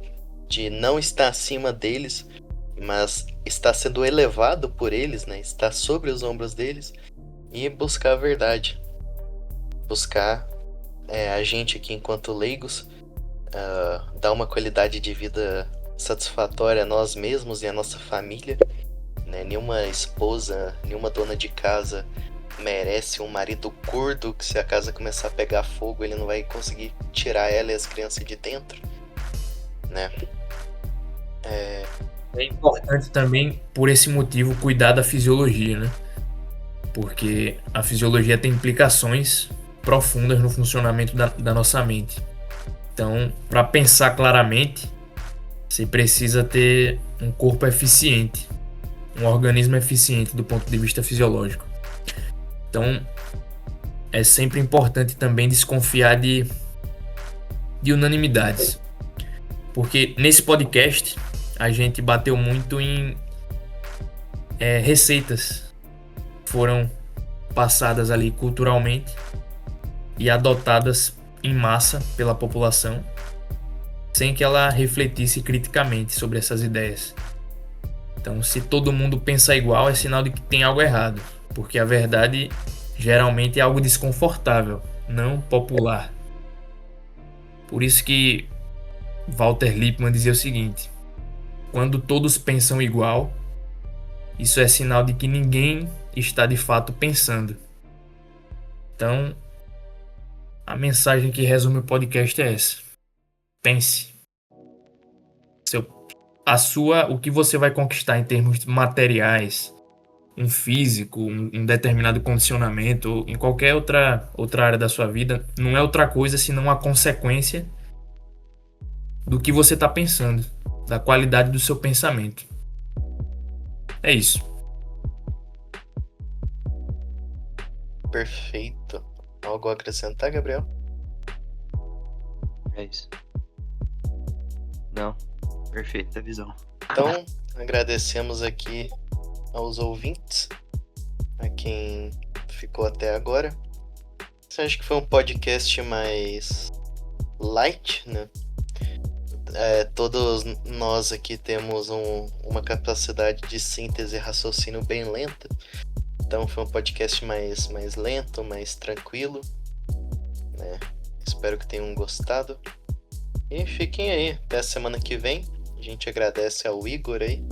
de não estar acima deles, mas estar sendo elevado por eles, né, estar sobre os ombros deles e buscar a verdade, buscar a gente aqui enquanto leigos dar uma qualidade de vida satisfatória a nós mesmos e a nossa família, né? Nenhuma esposa, nenhuma dona de casa merece um marido gordo que se a casa começar a pegar fogo ele não vai conseguir tirar ela e as crianças de dentro, né? É importante também, por esse motivo, cuidar da fisiologia, né? Porque a fisiologia tem implicações profundas no funcionamento da nossa mente. Então, para pensar claramente, você precisa ter um corpo eficiente, um organismo eficiente do ponto de vista fisiológico. Então, é sempre importante também desconfiar de unanimidades. Porque nesse podcast, a gente bateu muito em receitas que foram passadas ali culturalmente e adotadas em massa pela população, sem que ela refletisse criticamente sobre essas ideias. Então, se todo mundo pensa igual, é sinal de que tem algo errado, porque a verdade geralmente é algo desconfortável, não popular. Por isso que Walter Lippmann dizia o seguinte: quando todos pensam igual, isso é sinal de que ninguém está de fato pensando. Então, a mensagem que resume o podcast é essa: pense. O que você vai conquistar em termos materiais, um físico, um determinado condicionamento, em qualquer outra área da sua vida, não é outra coisa senão a consequência do que você está pensando, da qualidade do seu pensamento. É isso. Perfeito. Algo a acrescentar, Gabriel? É isso. Não, perfeita visão. Então, agradecemos aqui aos ouvintes, a quem ficou até agora. Você acha que foi um podcast mais light, né? Todos nós aqui temos uma capacidade de síntese e raciocínio bem lenta. Então foi um podcast mais lento, mais tranquilo, né? Espero que tenham gostado. E fiquem aí, até a semana que vem. A gente agradece ao Igor aí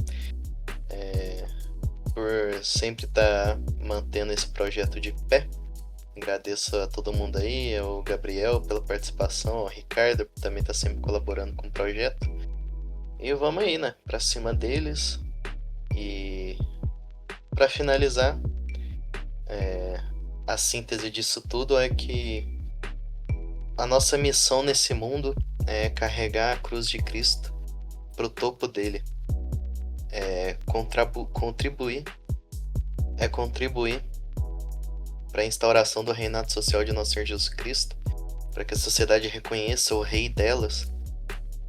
por sempre estar mantendo esse projeto de pé. Agradeço a todo mundo aí, ao Gabriel pela participação, ao Ricardo que também está sempre colaborando com o projeto. E vamos aí, né? Pra cima deles. E para finalizar, a síntese disso tudo é que a nossa missão nesse mundo é carregar a cruz de Cristo pro topo dele. Contribuir para a instauração do reinado social de nosso Senhor Jesus Cristo, para que a sociedade reconheça o rei delas,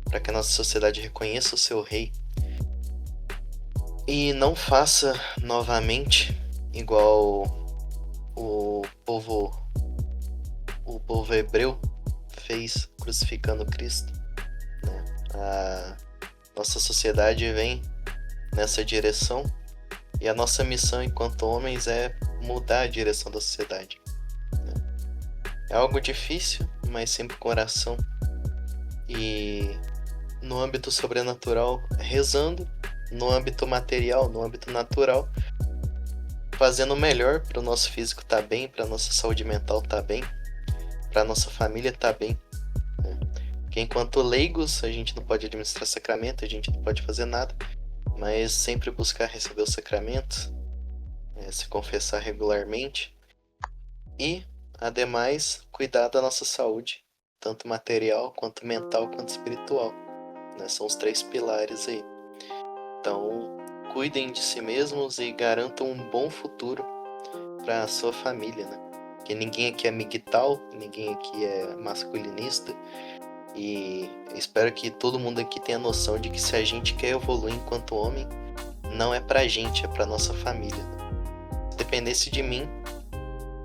para que a nossa sociedade reconheça o seu rei e não faça novamente igual o povo hebreu fez crucificando Cristo, né? A nossa sociedade vem nessa direção e a nossa missão enquanto homens é mudar a direção da sociedade, né? É algo difícil, mas sempre com oração e no âmbito sobrenatural rezando, no âmbito material, no âmbito natural, fazendo o melhor para o nosso físico estar bem, para a nossa saúde mental estar bem, para a nossa família estar bem, né? Porque enquanto leigos a gente não pode administrar sacramento, a gente não pode fazer nada, mas sempre buscar receber os sacramentos, se confessar regularmente e, ademais, cuidar da nossa saúde, tanto material, quanto mental, quanto espiritual, né? São os 3 pilares aí. Então, cuidem de si mesmos e garantam um bom futuro para a sua família, né? Porque ninguém aqui é migtal, ninguém aqui é masculinista. E espero que todo mundo aqui tenha noção de que se a gente quer evoluir enquanto homem, não é pra gente, é pra nossa família, né? Se dependesse de mim,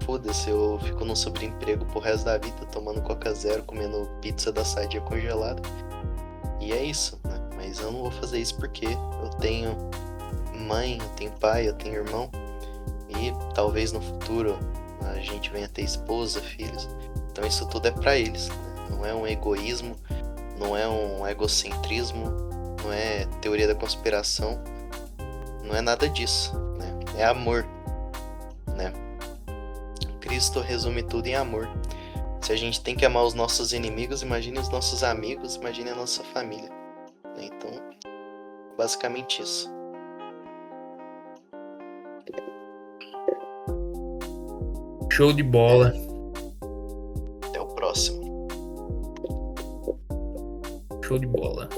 foda-se, eu fico num sobreemprego pro resto da vida, tomando Coca Zero, comendo pizza da Sadia congelada. E é isso, né? Mas eu não vou fazer isso porque eu tenho mãe, eu tenho pai, eu tenho irmão. E talvez no futuro a gente venha ter esposa, filhos. Então isso tudo é pra eles, né? Não é um egoísmo, não é um egocentrismo, não é teoria da conspiração, não é nada disso, né? É amor, né? Cristo resume tudo em amor. Se a gente tem que amar os nossos inimigos, imagine os nossos amigos, imagine a nossa família, né? Então, basicamente isso. Show de bola. Até o próximo. Show de bola.